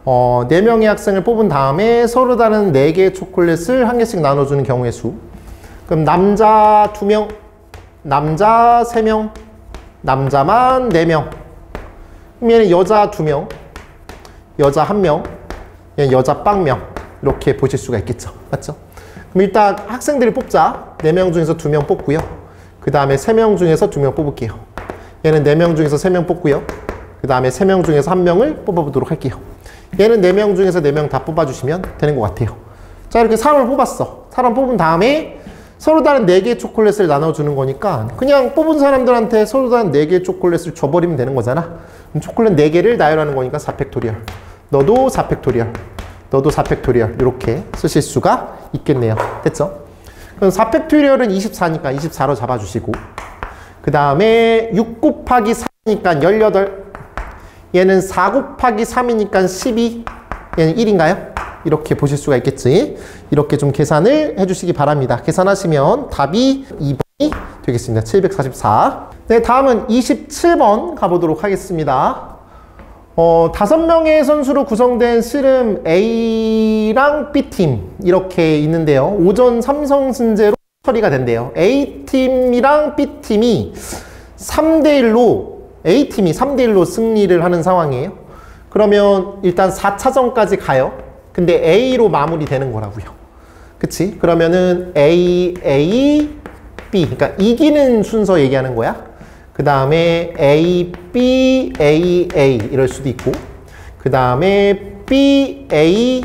4명의 학생을 뽑은 다음에 서로 다른 4개의 초콜릿을 1개씩 나눠주는 경우의 수. 그럼 남자 2명, 남자 3명, 남자만 4명. 그럼 얘는 여자 2명, 여자 1명, 얘는 여자 빵명 이렇게 보실 수가 있겠죠. 맞죠? 그럼 일단 학생들을 뽑자. 4명 중에서 2명 뽑고요. 그 다음에 3명 중에서 2명 뽑을게요. 얘는 4명 중에서 3명 뽑고요. 그 다음에 3명 중에서 1명을 뽑아보도록 할게요. 얘는 4명 중에서 4명 다 뽑아주시면 되는 것 같아요. 자, 이렇게 사람을 뽑았어. 사람 뽑은 다음에 서로 다른 4개의 초콜릿을 나눠주는 거니까 그냥 뽑은 사람들한테 서로 다른 4개의 초콜릿을 줘버리면 되는 거잖아. 그럼 초콜릿 4개를 나열하는 거니까 4팩토리얼. 너도 4팩토리얼. 너도 4팩토리얼. 이렇게 쓰실 수가 있겠네요. 됐죠? 그럼 4팩토리얼은 24니까 24로 잡아주시고, 그 다음에 6 곱하기 3이니까 18, 얘는 4 곱하기 3이니까 12, 얘는 1인가요? 이렇게 보실 수가 있겠지. 이렇게 좀 계산을 해주시기 바랍니다. 계산하시면 답이 2번이 되겠습니다. 744. 네, 다음은 27번 가보도록 하겠습니다. 5명의 선수로 구성된 씨름 A랑 B팀 이렇게 있는데요. 오전 삼성승제로 처리가 된대요. A팀이랑 B팀이 3대1로 A팀이 3대1로 승리를 하는 상황이에요. 그러면 일단 4차전까지 가요. 근데 A로 마무리되는 거라고요. 그치? 그러면은 A, B. 그러니까 이기는 순서 얘기하는 거야. 그 다음에 A, B, A, A 이럴 수도 있고 그 다음에 B, A,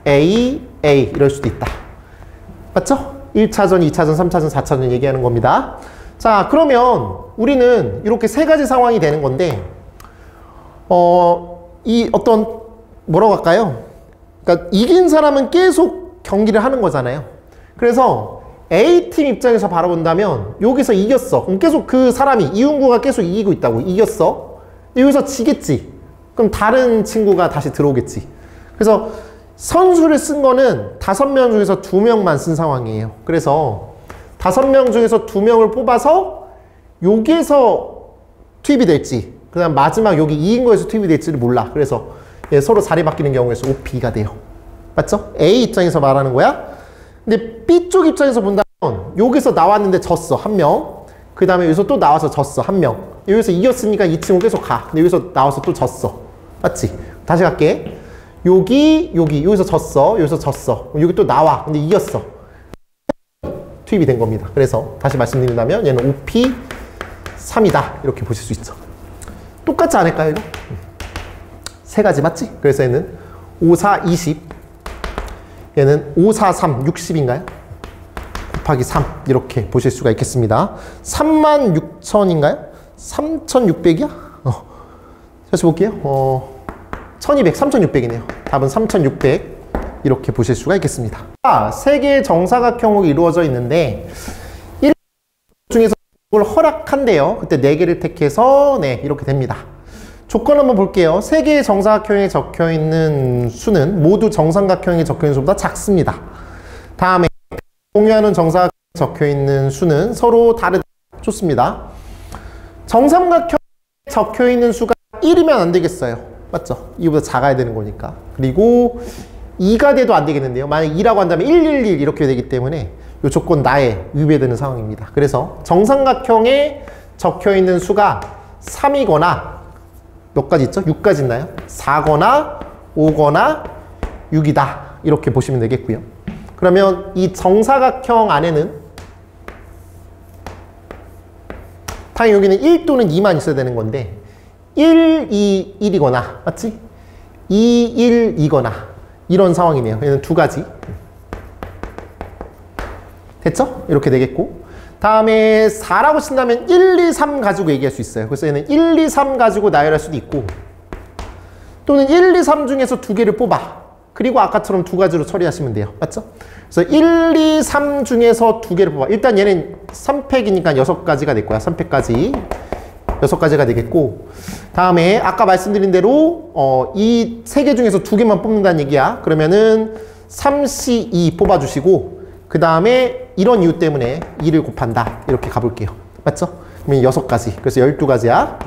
A, A 이럴 수도 있다. 맞죠? 1차전, 2차전, 3차전, 4차전 얘기하는 겁니다. 자, 그러면 우리는 이렇게 세 가지 상황이 되는 건데 이 어떤 뭐라고 할까요? 그러니까 이긴 사람은 계속 경기를 하는 거잖아요. 그래서 A팀 입장에서 바라본다면 여기서 이겼어. 그럼 계속 그 사람이 이윤구가 계속 이기고 있다고. 이겼어. 여기서 지겠지. 그럼 다른 친구가 다시 들어오겠지. 그래서 선수를 쓴 거는 5명 중에서 2명만 쓴 상황이에요. 그래서 5명 중에서 2명을 뽑아서 여기에서 투입이 될지 그 다음 마지막 여기 이긴 거에서 투입이 될지를 몰라. 그래서 서로 자리 바뀌는 경우에서 OP가 돼요. 맞죠? A 입장에서 말하는 거야. 근데 B쪽 입장에서 본다면 여기서 나왔는데 졌어. 1명. 그 다음에 여기서 또 나와서 졌어. 1명. 여기서 이겼으니까 이 친구 계속 가. 근데 여기서 나와서 또 졌어. 맞지? 다시 갈게. 여기서 졌어. 여기서 졌어. 여기 또 나와. 근데 이겼어. 투입이 된 겁니다. 그래서 다시 말씀드린다면 얘는 OP 3이다. 이렇게 보실 수 있죠. 똑같지 않을까요, 이거? 세 가지 맞지? 그래서 얘는 5, 4, 20. 얘는 5, 4, 3, 60인가요? 곱하기 3 이렇게 보실 수가 있겠습니다. 36,000인가요? 3,600이야? 다시 볼게요. 1,200, 3,600이네요. 답은 3,600 이렇게 보실 수가 있겠습니다. 세 개의 정사각형으로 이루어져 있는데 1 중에서 이걸 허락한대요. 그때 4개를 택해서 네 이렇게 됩니다. 조건 한번 볼게요. 3개의 정사각형에 적혀있는 수는 모두 정삼각형에 적혀있는 수보다 작습니다. 다음에 공유하는 정사각형에 적혀있는 수는 서로 다르다. 좋습니다. 정삼각형에 적혀있는 수가 1이면 안 되겠어요. 맞죠? 이거보다 작아야 되는 거니까. 그리고 2가 돼도 안 되겠는데요. 만약 2라고 한다면 111 이렇게 되기 때문에 이 조건 나에 위배되는 상황입니다. 그래서 정삼각형에 적혀있는 수가 3이거나 몇 가지 있죠? 6가지 있나요? 4거나 5거나 6이다. 이렇게 보시면 되겠고요. 그러면 이 정사각형 안에는 당연히 여기는 1 또는 2만 있어야 되는 건데 1, 2, 1이거나 맞지? 2, 1, 2거나 이런 상황이네요. 얘는 2가지. 됐죠? 이렇게 되겠고 다음에 4라고 친다면 1, 2, 3 가지고 얘기할 수 있어요. 그래서 얘는 1, 2, 3 가지고 나열할 수도 있고 또는 1, 2, 3 중에서 2개를 뽑아. 그리고 아까처럼 2가지로 처리하시면 돼요. 맞죠? 그래서 1, 2, 3 중에서 2개를 뽑아. 일단 얘는 3팩이니까 6가지가 될 거야. 3팩까지. 6가지가 되겠고 다음에 아까 말씀드린 대로 이 3개 중에서 2개만 뽑는다는 얘기야. 그러면은 3C2 뽑아주시고 그 다음에 이런 이유 때문에 2를 곱한다. 이렇게 가볼게요. 맞죠? 그러면 6가지. 그래서 12가지야.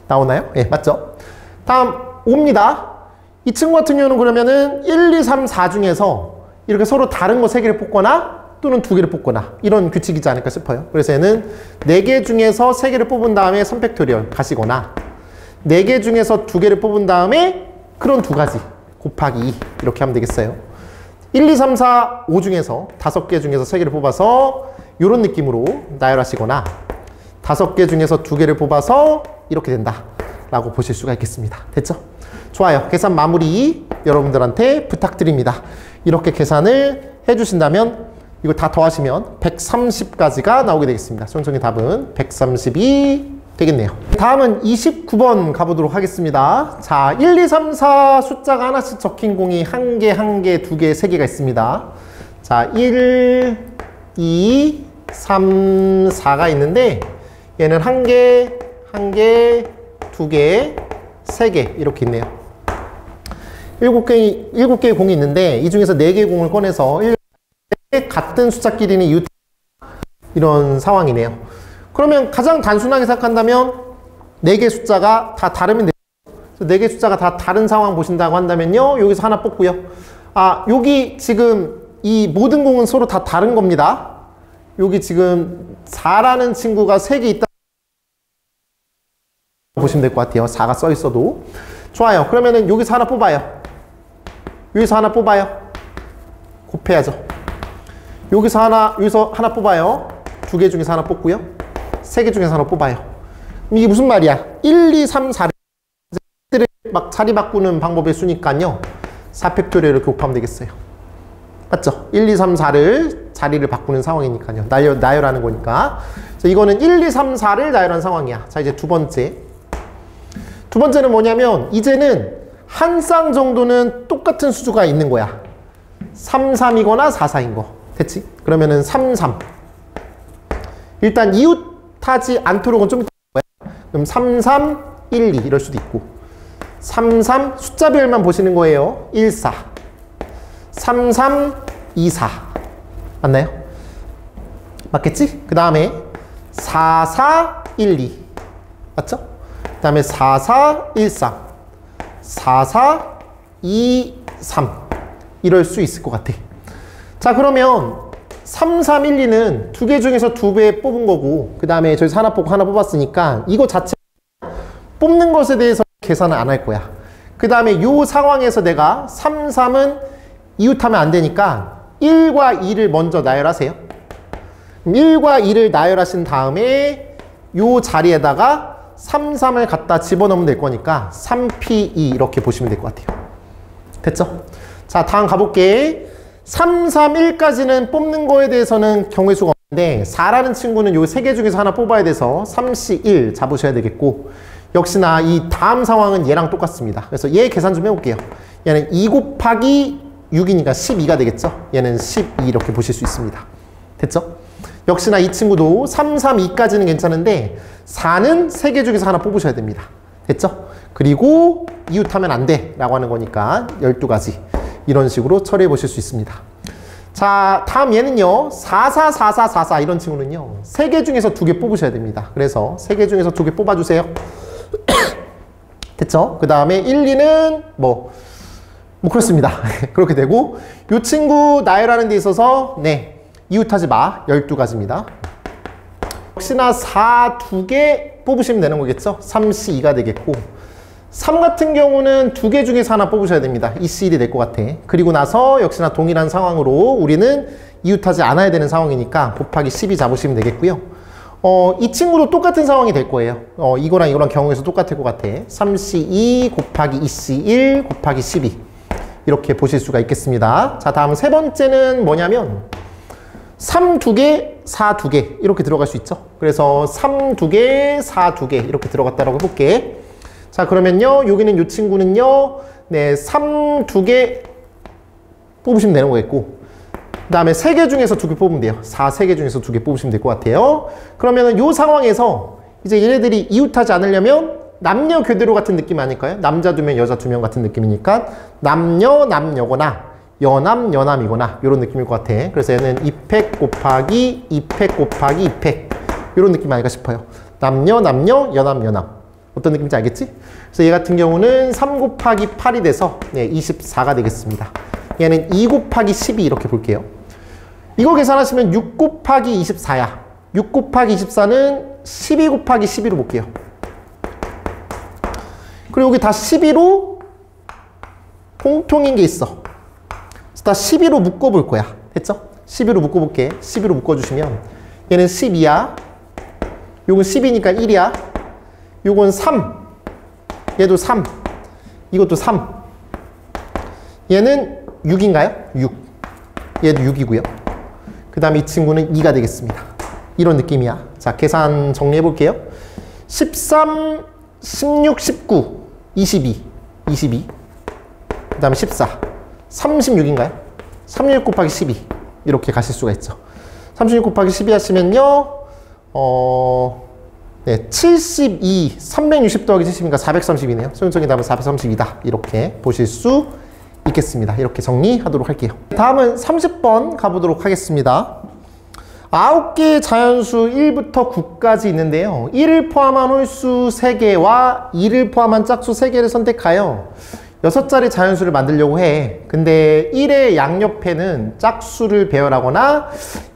나오나요? 예, 맞죠? 다음 5입니다. 이 친구 같은 경우는 그러면은 1, 2, 3, 4 중에서 이렇게 서로 다른 거 3개를 뽑거나 또는 2개를 뽑거나 이런 규칙이지 않을까 싶어요. 그래서 얘는 4개 중에서 3개를 뽑은 다음에 3팩토리얼 가시거나 4개 중에서 2개를 뽑은 다음에 그런 2가지 곱하기 2 이렇게 하면 되겠어요. 1, 2, 3, 4, 5 중에서 5개 중에서 3개를 뽑아서 이런 느낌으로 나열하시거나 5개 중에서 2개를 뽑아서 이렇게 된다 라고 보실 수가 있겠습니다. 됐죠? 좋아요. 계산 마무리 여러분들한테 부탁드립니다. 이렇게 계산을 해주신다면 이거 다 더하시면 130까지가 나오게 되겠습니다. 총총의 답은 130이 되겠네요. 다음은 29번 가보도록 하겠습니다. 자, 1, 2, 3, 4 숫자가 하나씩 적힌 공이 1개, 1개, 2개, 3개가 있습니다. 자, 1, 2, 3, 4가 있는데 얘는 1개, 1개, 2개, 3개 이렇게 있네요. 7개의 공이 있는데 이 중에서 4개의 공을 꺼내서 같은 숫자끼리는 이런 상황이네요. 그러면 가장 단순하게 생각한다면 4개 숫자가 다 다르면 되죠. 4개 숫자가 다 다른 상황 보신다고 한다면요. 여기서 하나 뽑고요. 아, 여기 지금 이 모든 공은 서로 다 다른 겁니다. 여기 지금 4라는 친구가 3개 있다 보시면 될 것 같아요. 4가 써 있어도. 좋아요. 그러면은 여기서 하나 뽑아요. 여기서 하나 뽑아요. 곱해야죠. 여기서 하나 뽑아요. 2개 중에서 하나 뽑고요. 3개 중에서 하나 뽑아요. 이게 무슨 말이야? 1, 2, 3, 4를 막 자리 바꾸는 방법의 수니까요. 4팩토리얼을 이렇게 곱하면 되겠어요. 맞죠? 1, 2, 3, 4를 자리를 바꾸는 상황이니까요. 나열하는 거니까. 자, 이거는 1, 2, 3, 4를 나열한 상황이야. 자, 이제 두 번째. 두 번째는 뭐냐면 이제는 한 쌍 정도는 똑같은 수주가 있는 거야. 3, 3이거나 4, 4인 거. 됐지? 그러면은 3, 3. 일단 이웃하지 않도록은 좀 이따 거야. 그럼 3, 3, 1, 2 이럴 수도 있고 3, 3 숫자별만 보시는 거예요. 1, 4 3, 3, 2, 4 맞나요? 맞겠지? 그 다음에 4, 4, 1, 2 맞죠? 그 다음에 4, 4, 1, 3 4, 4, 2, 3 이럴 수 있을 것 같아. 자, 그러면 3, 3, 1, 2는 2개 중에서 2배 뽑은 거고 그 다음에 저기서 하나 뽑고 하나 뽑았으니까 이거 자체 뽑는 것에 대해서 계산을 안 할 거야. 그 다음에 이 상황에서 내가 3, 3은 이웃하면 안 되니까 1과 2를 먼저 나열하세요. 1과 2를 나열하신 다음에 이 자리에다가 3, 3을 갖다 집어넣으면 될 거니까 3P2 이렇게 보시면 될 것 같아요. 됐죠? 자, 다음 가볼게. 3, 3, 1까지는 뽑는 거에 대해서는 경우의 수가 없는데 4라는 친구는 요 3개 중에서 하나 뽑아야 돼서 3C 1 잡으셔야 되겠고 역시나 이 다음 상황은 얘랑 똑같습니다. 그래서 얘 계산 좀 해볼게요. 얘는 2 곱하기 6이니까 12가 되겠죠? 얘는 12 이렇게 보실 수 있습니다. 됐죠? 역시나 이 친구도 3, 3, 2까지는 괜찮은데 4는 3개 중에서 하나 뽑으셔야 됩니다. 됐죠? 그리고 이웃하면 안 돼 라고 하는 거니까 12가지 이런 식으로 처리해 보실 수 있습니다. 자, 다음 얘는요. 4, 4, 4, 4, 4, 4 이런 친구는요. 3개 중에서 2개 뽑으셔야 됩니다. 그래서 3개 중에서 2개 뽑아주세요. 됐죠? 그 다음에 1, 2는 뭐 그렇습니다. 그렇게 되고 이 친구 나열하는 데 있어서 네, 이웃하지 마. 12가지입니다. 역시나 4 2개 뽑으시면 되는 거겠죠? 3C2가 되겠고 3 같은 경우는 2개 중에서 하나 뽑으셔야 됩니다. EC1이 될 것 같아. 그리고 나서 역시나 동일한 상황으로 우리는 이웃하지 않아야 되는 상황이니까 곱하기 12 잡으시면 되겠고요. 이 친구도 똑같은 상황이 될 거예요. 이거랑 경우에서 똑같을 것 같아. 3C2 곱하기 EC1 곱하기 12 이렇게 보실 수가 있겠습니다. 자, 다음 세 번째는 뭐냐면 3 2개, 4 2개 이렇게 들어갈 수 있죠. 그래서 3 2개, 4 2개 이렇게 들어갔다라고 해볼게. 자, 그러면요. 여기는 이 친구는요. 네, 3 2개 뽑으시면 되는 거겠고 그 다음에 3개 중에서 2개 뽑으면 돼요. 4, 3개 중에서 2개 뽑으시면 될 것 같아요. 그러면은 이 상황에서 이제 얘네들이 이웃하지 않으려면 남녀 교대로 같은 느낌 아닐까요? 남자 2명, 여자 2명 같은 느낌이니까 남녀, 남녀거나 여남, 여남이거나 이런 느낌일 것 같아. 그래서 얘는 2팩 곱하기 2팩 곱하기 2팩 이런 느낌 아닐까 싶어요. 남녀, 남녀, 여남, 여남. 어떤 느낌인지 알겠지? 그래서 얘 같은 경우는 3 곱하기 8이 돼서 네, 24가 되겠습니다. 얘는 2 곱하기 12 이렇게 볼게요. 이거 계산하시면 6 곱하기 24야. 6 곱하기 24는 12 곱하기 12로 볼게요. 그리고 여기 다 12로 공통인 게 있어. 그래서 다 12로 묶어볼 거야. 됐죠? 12로 묶어볼게. 12로 묶어주시면 얘는 12야. 요건 10이니까 1이야. 요건 3. 얘도 3. 이것도 3. 얘는 6인가요? 6. 얘도 6이고요. 그 다음에 이 친구는 2가 되겠습니다. 이런 느낌이야. 자, 계산 정리해 볼게요. 13, 16, 19, 22. 그 다음에 14. 36인가요? 36 곱하기 12. 이렇게 가실 수가 있죠. 36 곱하기 12 하시면요. 네, 72, 360 더하기 70이니까 430이네요. 소용적인 답은 430이다. 이렇게 보실 수 있겠습니다. 이렇게 정리하도록 할게요. 다음은 30번 가보도록 하겠습니다. 9개의 자연수 1부터 9까지 있는데요. 1을 포함한 홀수 3개와 2를 포함한 짝수 3개를 선택하여 6자리 자연수를 만들려고 해. 근데 1의 양옆에는 짝수를 배열하거나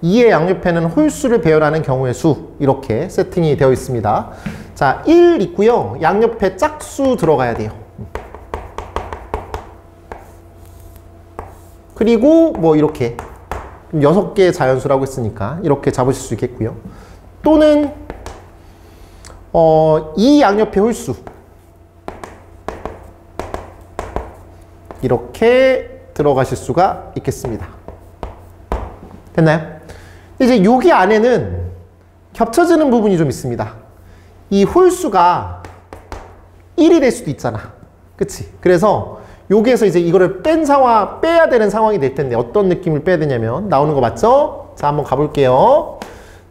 2의 양옆에는 홀수를 배열하는 경우의 수, 이렇게 세팅이 되어 있습니다. 자, 1 있고요. 양옆에 짝수 들어가야 돼요. 그리고 뭐 이렇게 6개의 자연수라고 했으니까 이렇게 잡으실 수 있겠고요. 또는 2 양옆의 홀수, 이렇게 들어가실 수가 있겠습니다. 됐나요? 이제 여기 안에는 겹쳐지는 부분이 좀 있습니다. 이 홀수가 1이 될 수도 있잖아. 그치? 그래서 여기에서 이제 이거를 빼야 되는 상황이 될 텐데 어떤 느낌을 빼야 되냐면 나오는 거 맞죠? 자, 한번 가볼게요.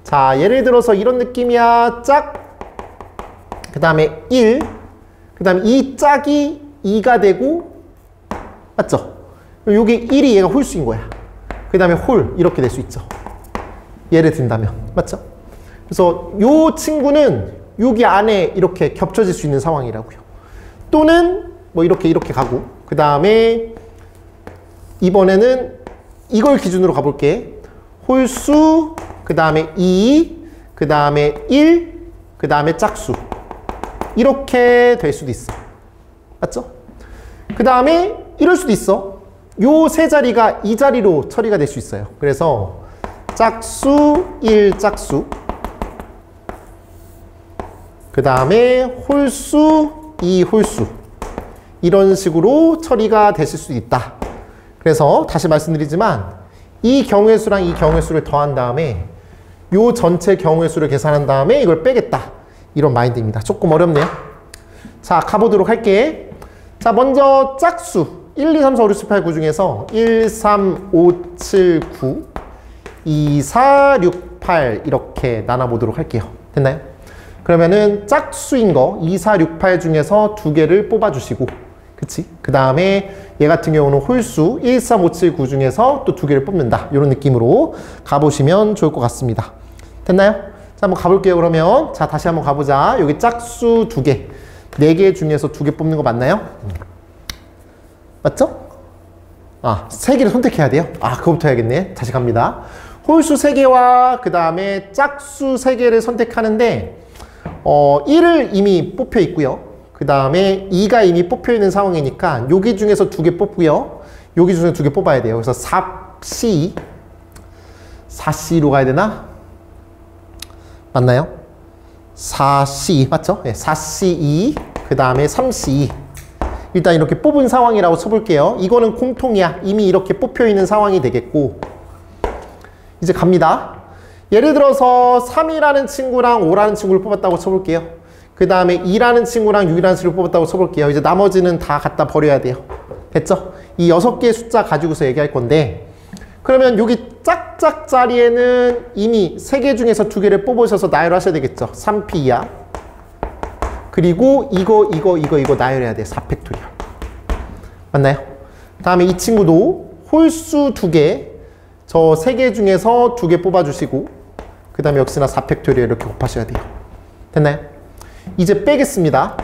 자, 예를 들어서 이런 느낌이야. 짝, 그 다음에 1, 그 다음에 이 짝이 2가 되고, 맞죠? 여기 1이 얘가 홀수인 거야. 그 다음에 홀, 이렇게 될 수 있죠. 예를 든다면. 맞죠? 그래서 요 친구는 여기 안에 이렇게 겹쳐질 수 있는 상황이라고요. 또는 뭐 이렇게 가고, 그 다음에 이번에는 이걸 기준으로 가볼게. 홀수, 그 다음에 2, 그 다음에 1, 그 다음에 짝수. 이렇게 될 수도 있어. 맞죠? 그 다음에 이럴 수도 있어. 요 세 자리가 이 자리로 처리가 될 수 있어요. 그래서 짝수, 1 짝수, 그 다음에 홀수, 2 홀수. 이런 식으로 처리가 되실 수 있다. 그래서 다시 말씀드리지만 이 경우의 수랑 이 경우의 수를 더한 다음에 요 전체 경우의 수를 계산한 다음에 이걸 빼겠다. 이런 마인드입니다. 조금 어렵네요. 자, 가보도록 할게. 자, 먼저 짝수 1, 2, 3, 4, 5, 6, 7, 8, 9 중에서 1, 3, 5, 7, 9, 2, 4, 6, 8 이렇게 나눠보도록 할게요. 됐나요? 그러면은 짝수인 거 2, 4, 6, 8 중에서 2개를 뽑아주시고, 그치? 그 다음에 얘 같은 경우는 홀수 1, 3, 5, 7, 9 중에서 또 2개를 뽑는다. 이런 느낌으로 가보시면 좋을 것 같습니다. 됐나요? 자, 한번 가볼게요. 그러면 자, 다시 한번 가보자. 여기 짝수 2개, 4개 중에서 2개 뽑는 거 맞나요? 맞죠? 아, 3개를 선택해야 돼요? 아, 그거부터 해야겠네. 다시 갑니다. 홀수 3개와 그 다음에 짝수 3개를 선택하는데 1을 이미 뽑혀 있고요. 그 다음에 2가 이미 뽑혀 있는 상황이니까 여기 중에서 2개 뽑고요. 여기 중에서 2개 뽑아야 돼요. 그래서 4C, 4C로 가야 되나? 맞나요? 4C, 맞죠? 네, 4C2, 그 다음에 3C2. 일단 이렇게 뽑은 상황이라고 쳐볼게요. 이거는 공통이야. 이미 이렇게 뽑혀 있는 상황이 되겠고, 이제 갑니다. 예를 들어서 3이라는 친구랑 5라는 친구를 뽑았다고 쳐볼게요. 그 다음에 2라는 친구랑 6이라는 수를 뽑았다고 쳐볼게요. 이제 나머지는 다 갖다 버려야 돼요. 됐죠? 이 6개의 숫자 가지고서 얘기할 건데, 그러면 여기 짝짝 자리에는 이미 3개 중에서 2개를 뽑으셔서 나열하셔야 되겠죠. 3P야. 그리고 이거 나열해야 돼요. 4팩토리얼. 맞나요? 다음에 이 친구도 홀수 2개, 저 3개 중에서 2개 뽑아주시고, 그 다음에 역시나 4팩토리얼 이렇게 곱하셔야 돼요. 됐나요? 이제 빼겠습니다.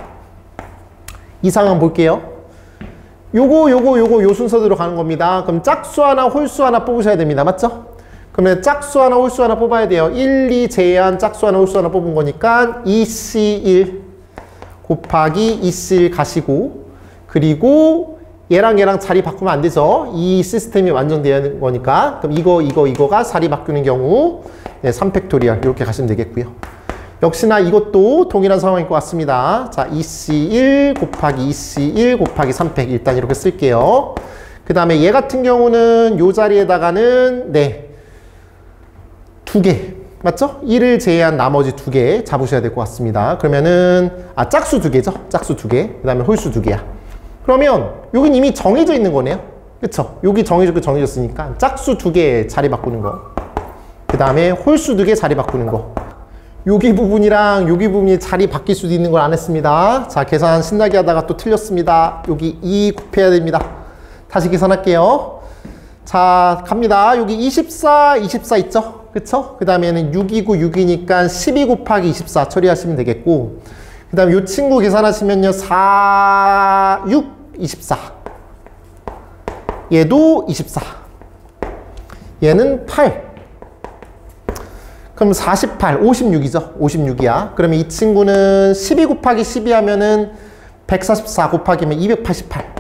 이 상황 볼게요. 요 순서대로 가는 겁니다. 그럼 짝수 하나, 홀수 하나 뽑으셔야 됩니다. 맞죠? 그러면 짝수 하나, 홀수 하나 뽑아야 돼요. 1, 2 제외한 짝수 하나, 홀수 하나 뽑은 거니까 2C1 곱하기 2C1 가시고, 그리고 얘랑 자리 바꾸면 안 되죠. 이 시스템이 완전되는 거니까. 그럼 이거가 자리 바꾸는 경우 3팩토리얼 이렇게 가시면 되겠고요. 역시나 이것도 동일한 상황일 것 같습니다. 자, 2C1 곱하기 2C1 곱하기 3팩 일단 이렇게 쓸게요. 그 다음에 얘 같은 경우는 요 자리에다가는 2개 맞죠? 1을 제외한 나머지 2개 잡으셔야 될 것 같습니다. 그러면은 짝수 2개죠? 짝수 2개. 그 다음에 홀수 2개야. 그러면 여긴 이미 정해져 있는 거네요. 그쵸? 여기 정해졌으니까 짝수 2개 자리 바꾸는 거. 그 다음에 홀수 2개 자리 바꾸는 거. 여기 부분이랑 여기 부분이 자리 바뀔 수도 있는 걸 안 했습니다. 자, 계산 신나게 하다가 또 틀렸습니다. 여기 2 곱해야 됩니다. 다시 계산할게요. 자, 갑니다. 여기 24 있죠? 그쵸? 그 다음에는 6이고 6이니까 12 곱하기 24 처리하시면 되겠고, 그 다음에 이 친구 계산하시면요. 4, 6, 24. 얘도 24. 얘는 8. 그럼 48, 56이죠. 56이야. 그러면 이 친구는 12 곱하기 12 하면은 144 곱하기면 288.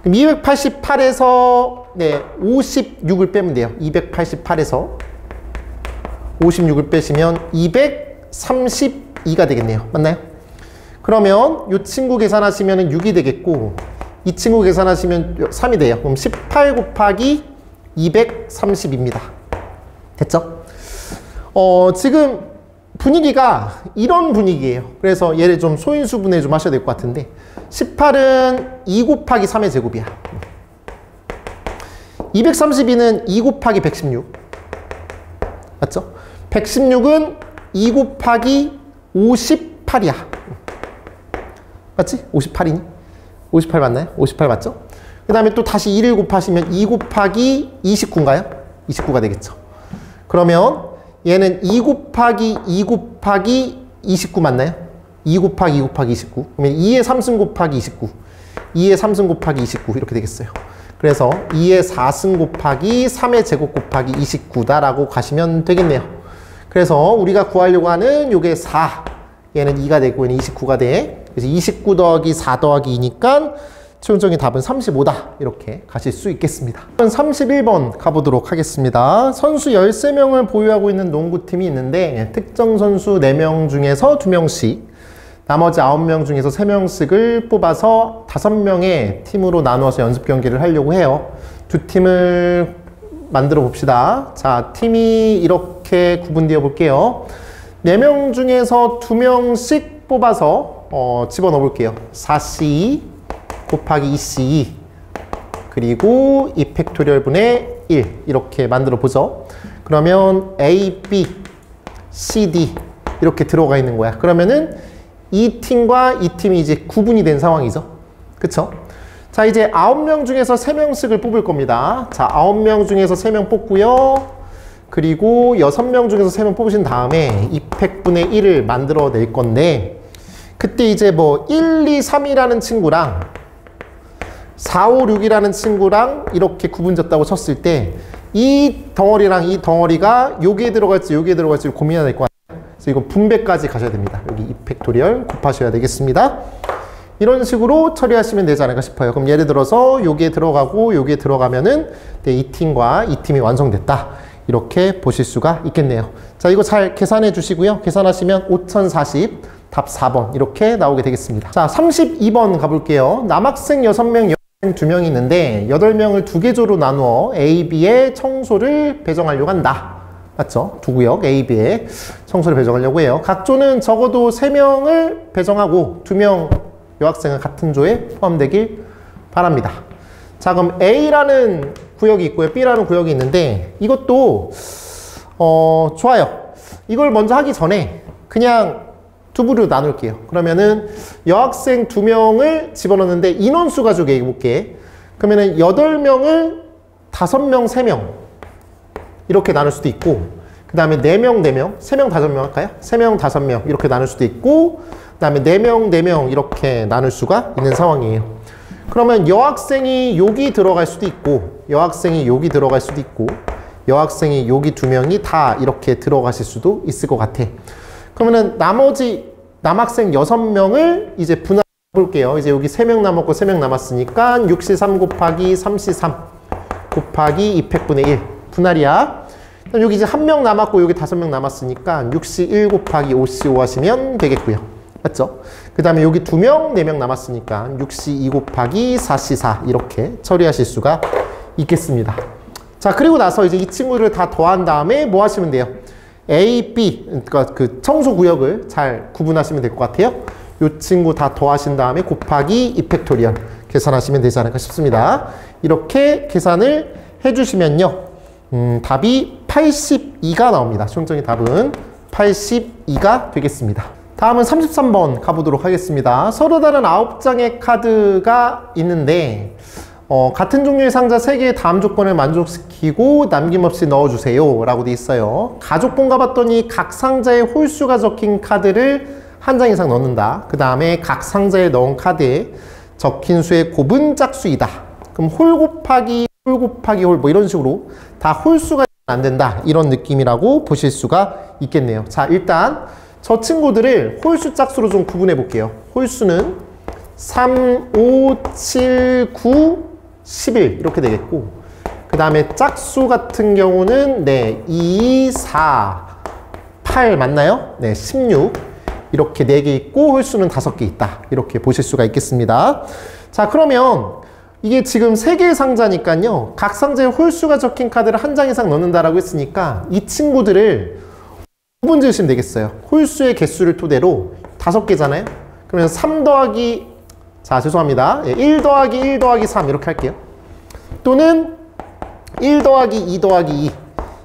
그럼 288에서 네, 56을 빼면 돼요. 288에서 56을 빼시면 232가 되겠네요. 맞나요? 그러면 이 친구 계산하시면 6이 되겠고, 이 친구 계산하시면 3이 돼요. 그럼 18 곱하기 230입니다. 됐죠? 지금 분위기가 이런 분위기예요. 그래서 얘를 좀 소인수분해 좀 하셔야 될 것 같은데, 18은 2 곱하기 3의 제곱이야. 232는 2 곱하기 116. 맞죠? 116은 2 곱하기 58이야. 맞지? 58이니? 58 맞나요? 58 맞죠? 그 다음에 또 다시 2를 곱하시면 2 곱하기 29인가요? 29가 되겠죠. 그러면 얘는 2 곱하기 2 곱하기 29 맞나요? 2 곱하기 2 곱하기 29. 그러면 2의 3승 곱하기 29. 2의 3승 곱하기 29 이렇게 되겠어요. 그래서 2의 4승 곱하기 3의 제곱 곱하기 29다라고 가시면 되겠네요. 그래서 우리가 구하려고 하는 요게 4. 얘는 2가 되고 얘는 29가 돼. 그래서 29 더하기 4 더하기 2니까 최종적인 답은 35다. 이렇게 가실 수 있겠습니다. 31번 가보도록 하겠습니다. 선수 13명을 보유하고 있는 농구팀이 있는데 특정 선수 4명 중에서 2명씩, 나머지 9명 중에서 3명씩을 뽑아서 5명의 팀으로 나누어서 연습 경기를 하려고 해요. 두 팀을 만들어 봅시다. 자, 팀이 이렇게 구분되어 볼게요. 4명 중에서 2명씩 뽑아서 집어넣어 볼게요. 4C 곱하기 2C 그리고 2 팩토리얼 분의 1 이렇게 만들어 보죠. 그러면 A, B, C, D 이렇게 들어가 있는 거야. 그러면은 이 팀과 이 팀이 이제 구분이 된 상황이죠. 그쵸? 자, 이제 9명 중에서 3명씩을 뽑을 겁니다. 자, 9명 중에서 3명 뽑고요. 그리고 6명 중에서 3명 뽑으신 다음에 2팩분의 1을 만들어 낼 건데, 그때 이제 뭐 1, 2, 3이라는 친구랑 4, 5, 6이라는 친구랑 이렇게 구분졌다고 쳤을 때 이 덩어리랑 이 덩어리가 여기에 들어갈지 여기에 들어갈지 고민해야 될 것 같아요. 그래서 이거 분배까지 가셔야 됩니다. 여기 2 팩토리얼 곱하셔야 되겠습니다. 이런 식으로 처리하시면 되지 않을까 싶어요. 그럼 예를 들어서 여기에 들어가고 여기에 들어가면은 네, 이 팀과 이 팀이 완성됐다. 이렇게 보실 수가 있겠네요. 자, 이거 잘 계산해 주시고요. 계산하시면 5040, 답 4번 이렇게 나오게 되겠습니다. 자, 32번 가볼게요. 남학생 6명, 여학생 2명이 있는데 8명을 2개조로 나누어 A, B의 청소를 배정하려고 한다. 맞죠? 두 구역 A, B에 청소를 배정하려고 해요. 각 조는 적어도 3명을 배정하고 2명 여학생은 같은 조에 포함되길 바랍니다. 자, 그럼 A라는 구역이 있고요. B라는 구역이 있는데 이것도 좋아요. 이걸 먼저 하기 전에 그냥 두 부로 나눌게요. 그러면은 여학생 2명을 집어넣는데 인원수 가지고 얘기해 볼게. 그러면은 8명을 5명, 3명 이렇게 나눌 수도 있고, 그 다음에 4명, 4명, 3명, 5명 할까요? 3명, 5명 이렇게 나눌 수도 있고, 그 다음에 4명, 4명 이렇게 나눌 수가 있는 상황이에요. 그러면 여학생이 여기 들어갈 수도 있고, 여학생이 여기 들어갈 수도 있고, 여학생이 여기 2명이 다 이렇게 들어가실 수도 있을 것 같아. 그러면은 나머지 남학생 6명을 이제 분할해 볼게요. 이제 여기 3명 남았고 3명 남았으니까 6C3 곱하기 3C3 곱하기 2 팩분의 1 분할이야. 여기 이제 1명 남았고 여기 5명 남았으니까 6C1 곱하기 5C5 하시면 되겠고요. 맞죠? 그 다음에 여기 2명, 4명 남았으니까 6C2 곱하기 4C4 이렇게 처리하실 수가 있겠습니다. 자, 그리고 나서 이제 이 친구를 다 더한 다음에 뭐 하시면 돼요? A, B, 그러니까 그 청소 구역을 잘 구분하시면 될 것 같아요. 이 친구 다 더하신 다음에 곱하기 2 팩토리얼 계산하시면 되지 않을까 싶습니다. 이렇게 계산을 해주시면요. 답이 82가 나옵니다. 최종적인 답은 82가 되겠습니다. 다음은 33번 가보도록 하겠습니다. 서로 다른 9장의 카드가 있는데 같은 종류의 상자 3개의 다음 조건을 만족시키고 남김없이 넣어주세요 라고 돼 있어요. 가족본가 봤더니 각 상자에 홀수가 적힌 카드를 한 장 이상 넣는다. 그 다음에 각 상자에 넣은 카드에 적힌 수의 곱은 짝수이다. 그럼 홀 곱하기 홀 뭐 이런 식으로 다 홀수가 안 된다. 이런 느낌이라고 보실 수가 있겠네요. 자, 일단 저 친구들을 홀수 짝수로 좀 구분해 볼게요. 홀수는 3, 5, 7, 9, 11 이렇게 되겠고, 그 다음에 짝수 같은 경우는 2, 4, 8 맞나요? 16 이렇게 4개 있고 홀수는 5개 있다. 이렇게 보실 수가 있겠습니다. 자, 그러면 이게 지금 3개의 상자니까요. 각 상자에 홀수가 적힌 카드를 한 장 이상 넣는다라고 했으니까 이 친구들을 구분 지으시면 되겠어요. 홀수의 개수를 토대로 5개잖아요. 그러면 3 더하기, 자, 죄송합니다. 1 더하기 1 더하기 3 이렇게 할게요. 또는 1 더하기 2 더하기 2.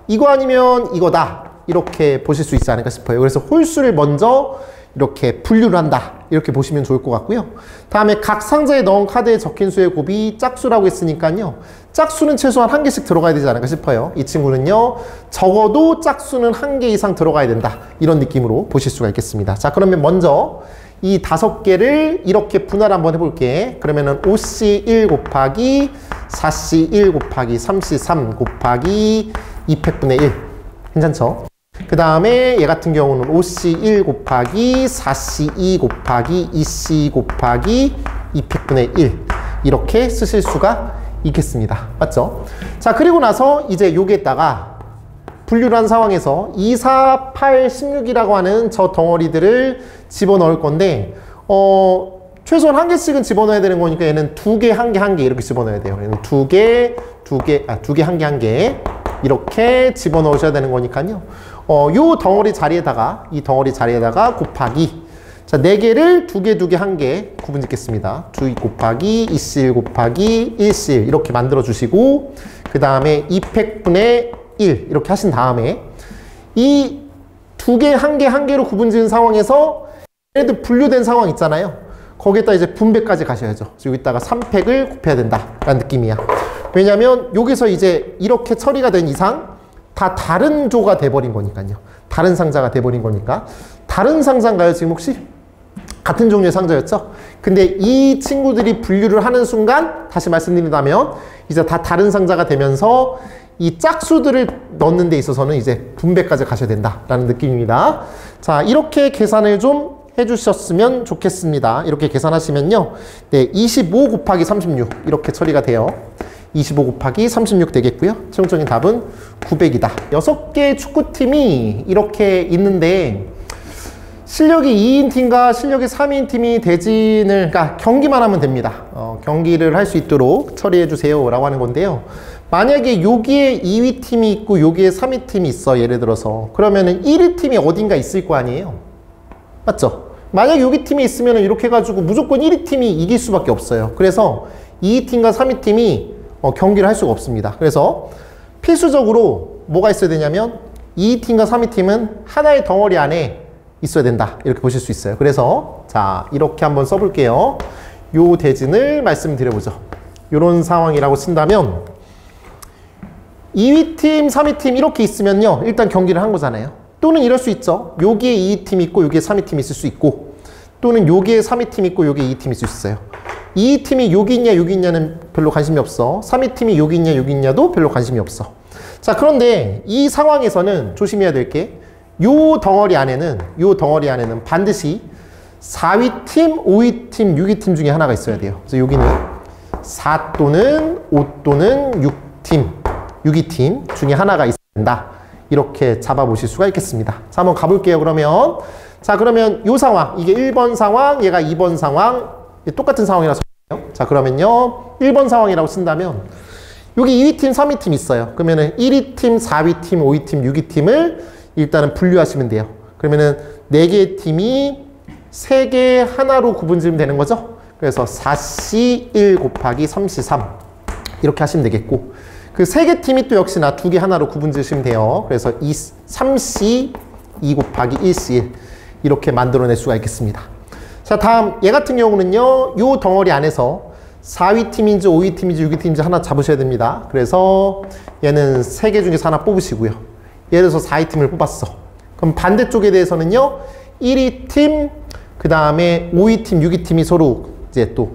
이거 아니면 이거다. 이렇게 보실 수 있지 않을까 싶어요. 그래서 홀수를 먼저 이렇게 분류를 한다. 이렇게 보시면 좋을 것 같고요. 다음에 각 상자에 넣은 카드에 적힌 수의 곱이 짝수라고 했으니까요. 짝수는 최소한 1개씩 들어가야 되지 않을까 싶어요. 이 친구는요. 적어도 짝수는 1개 이상 들어가야 된다. 이런 느낌으로 보실 수가 있겠습니다. 자, 그러면 먼저 이 5개를 이렇게 분할 한번 해볼게. 그러면은 5C1 곱하기 4C1 곱하기 3C3 곱하기 2팩분의 1. 괜찮죠? 그 다음에 얘 같은 경우는 5C1 곱하기 4C2 곱하기 2C 곱하기 2팩분의 1 이렇게 쓰실 수가 있겠습니다. 맞죠? 자, 그리고 나서 이제 여기에다가 분류를 한 상황에서 2, 4, 8, 16이라고 하는 저 덩어리들을 집어넣을 건데 최소한 1개씩은 집어넣어야 되는 거니까 얘는 2개, 1개, 1개 이렇게 집어넣어야 돼요. 얘는 2개, 2개, 1개, 1개 이렇게 집어넣으셔야 되는 거니까요. 요 덩어리 자리에다가 이 덩어리 자리에다가 곱하기, 자, 4개를 2개, 2개, 1개 구분 짓겠습니다. 2 곱하기 2C1 곱하기 1C1 이렇게 만들어 주시고, 그 다음에 2팩분의 1 이렇게 하신 다음에 이 2개, 1개, 1개로 구분 지은 상황에서 얘네들 분류된 상황 있잖아요. 거기에다 이제 분배까지 가셔야죠. 여기다가 3팩을 곱해야 된다라는 느낌이야. 왜냐면 여기서 이제 이렇게 처리가 된 이상 다 다른 조가 돼버린 거니까요. 다른 상자가 돼버린 거니까. 다른 상자인가요? 지금 혹시? 같은 종류의 상자였죠? 근데 이 친구들이 분류를 하는 순간 다시 말씀드린다면 이제 다 다른 상자가 되면서 이 짝수들을 넣는 데 있어서는 이제 분배까지 가셔야 된다라는 느낌입니다. 자, 이렇게 계산을 좀 해주셨으면 좋겠습니다. 이렇게 계산하시면요. 25 곱하기 36 이렇게 처리가 돼요. 25 곱하기 36 되겠고요. 최종적인 답은 900이다. 6개의 축구팀이 이렇게 있는데 실력이 2인 팀과 실력이 3인 팀이 대진을, 그러니까 경기만 하면 됩니다. 경기를 할 수 있도록 처리해 주세요 라고 하는 건데요. 만약에 여기에 2위 팀이 있고 여기에 3위 팀이 있어. 예를 들어서 그러면은 1위 팀이 어딘가 있을 거 아니에요. 맞죠? 만약에 여기 팀이 있으면 이렇게 해가지고 무조건 1위 팀이 이길 수밖에 없어요. 그래서 2위 팀과 3위 팀이 경기를 할 수가 없습니다. 그래서 필수적으로 뭐가 있어야 되냐면 2위 팀과 3위 팀은 하나의 덩어리 안에 있어야 된다. 이렇게 보실 수 있어요. 그래서 자, 이렇게 한번 써볼게요. 요 대진을 말씀드려보죠. 요런 상황이라고 친다면 2위 팀, 3위 팀 이렇게 있으면요. 일단 경기를 한 거잖아요. 또는 이럴 수 있죠. 여기에 2위 팀이 있고 여기에 3위 팀이 있을 수 있고, 또는 여기에 3위 팀이 있고 여기에 2위 팀이 있을 수 있어요. 2위 팀이 여기 있냐 여기 있냐는 별로 관심이 없어. 3위 팀이 여기 있냐 여기 있냐도 별로 관심이 없어. 자, 그런데 이 상황에서는 조심해야 될 게 요 덩어리 안에는 반드시 4위 팀, 5위 팀, 6위 팀 중에 하나가 있어야 돼요. 그래서 여기는 4 또는 5 또는 6팀, 6위 팀 중에 하나가 있어야 된다. 이렇게 잡아보실 수가 있겠습니다. 자, 한번 가볼게요. 그러면 자, 그러면 요 상황, 이게 1번 상황, 얘가 2번 상황, 똑같은 상황이라서. 자, 그러면요 1번 상황이라고 쓴다면 여기 2위 팀, 3위 팀 있어요. 그러면은 1위 팀, 4위 팀, 5위 팀, 6위 팀을 일단은 분류하시면 돼요. 그러면은 4개의 팀이 3개 하나로 구분 지으면 되는 거죠. 그래서 4C1 곱하기 3C3 이렇게 하시면 되겠고, 그 3개 팀이 또 역시나 2개 하나로 구분 지으시면 돼요. 그래서 3C2 곱하기 1C1 이렇게 만들어낼 수가 있겠습니다. 자, 다음 얘 같은 경우는요, 요 덩어리 안에서 4위 팀인지 5위 팀인지 6위 팀인지 하나 잡으셔야 됩니다. 그래서 얘는 3개 중에서 하나 뽑으시고요. 예를 들어서 4위 팀을 뽑았어. 그럼 반대쪽에 대해서는요. 1위 팀, 그 다음에 5위 팀, 6위 팀이 서로 이제 또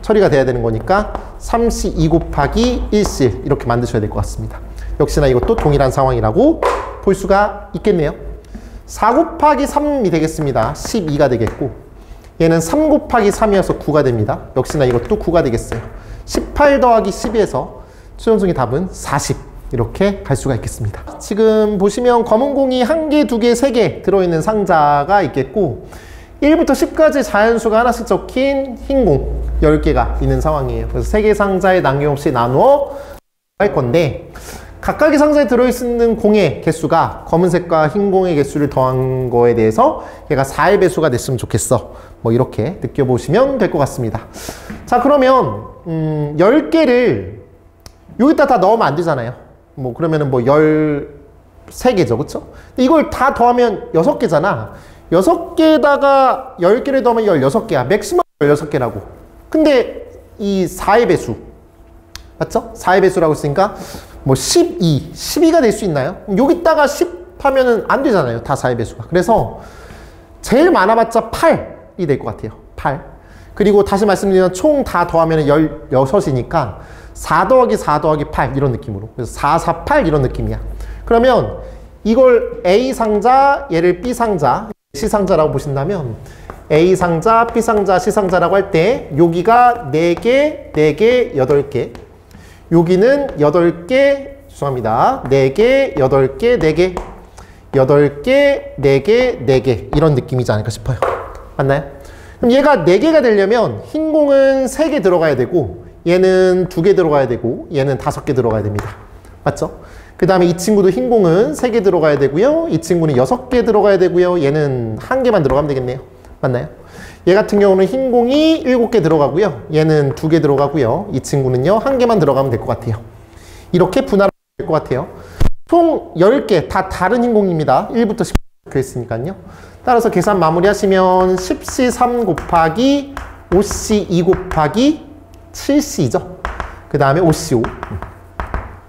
처리가 돼야 되는 거니까 3C2 곱하기 1C 이렇게 만드셔야 될 것 같습니다. 역시나 이것도 동일한 상황이라고 볼 수가 있겠네요. 4 곱하기 3이 되겠습니다. 12가 되겠고 얘는 3 곱하기 3이어서 9가 됩니다. 역시나 이것도 9가 되겠어요. 18 더하기 12에서 최종적인 답은 40 이렇게 갈 수가 있겠습니다. 지금 보시면 검은 공이 1개, 2개, 3개 들어있는 상자가 있겠고 1부터 10까지 자연수가 하나씩 적힌 흰 공 10개가 있는 상황이에요. 그래서 3개 상자에 남김없이 나누어 할 건데 각각의 상자에 들어있는 공의 개수가 검은색과 흰 공의 개수를 더한 거에 대해서 얘가 4의 배수가 됐으면 좋겠어. 뭐 이렇게 느껴보시면 될 것 같습니다. 자, 그러면 10개를 여기다 다 넣으면 안 되잖아요. 뭐 그러면은 뭐 13개죠. 그쵸? 이걸 다 더하면 6개잖아. 6개에다가 10개를 더하면 16개야. 맥시멈 16개라고. 근데 이 4의 배수 맞죠? 4의 배수라고 했으니까 뭐 12가 될 수 있나요? 여기다가 10 하면은 안 되잖아요. 다 4의 배수가. 그래서 제일 많아봤자 8이 될 것 같아요. 8. 그리고 다시 말씀드리면 총 다 더하면 16이니까 4 더하기 4 더하기 8 이런 느낌으로. 그래서 4, 4, 8 이런 느낌이야. 그러면 이걸 A 상자, 얘를 B 상자, C 상자라고 보신다면 A 상자, B 상자, C 상자라고 할 때 여기가 4개, 4개, 8개. 여기는 8개, 죄송합니다. 4개, 8개, 4개, 8개, 4개, 4개 이런 느낌이지 않을까 싶어요. 맞나요? 그럼 얘가 4개가 되려면 흰 공은 3개 들어가야 되고 얘는 2개 들어가야 되고 얘는 5개 들어가야 됩니다. 맞죠? 그 다음에 이 친구도 흰 공은 3개 들어가야 되고요. 이 친구는 6개 들어가야 되고요. 얘는 1개만 들어가면 되겠네요. 맞나요? 얘 같은 경우는 흰 공이 7개 들어가고요. 얘는 2개 들어가고요. 이 친구는요. 1개만 들어가면 될 것 같아요. 이렇게 분할하면 될 것 같아요. 총 10개 다 다른 흰 공입니다. 1부터 10까지 있으니까요. 따라서 계산 마무리하시면 10C3 곱하기 5C2 곱하기 7C죠. 그 다음에 5C5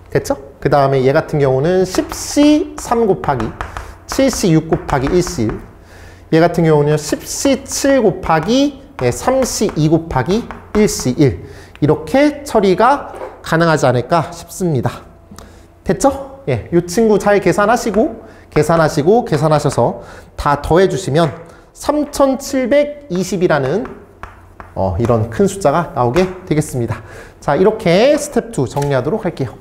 됐죠? 그 다음에 얘 같은 경우는 10C3 곱하기 7C6 곱하기 1C1 얘 같은 경우는 10C7 곱하기 3C2 곱하기 1C1 이렇게 처리가 가능하지 않을까 싶습니다. 됐죠? 예, 이 친구 잘 계산하셔서 다 더해주시면 3720이라는 이런 큰 숫자가 나오게 되겠습니다. 자, 이렇게 스텝 2 정리하도록 할게요.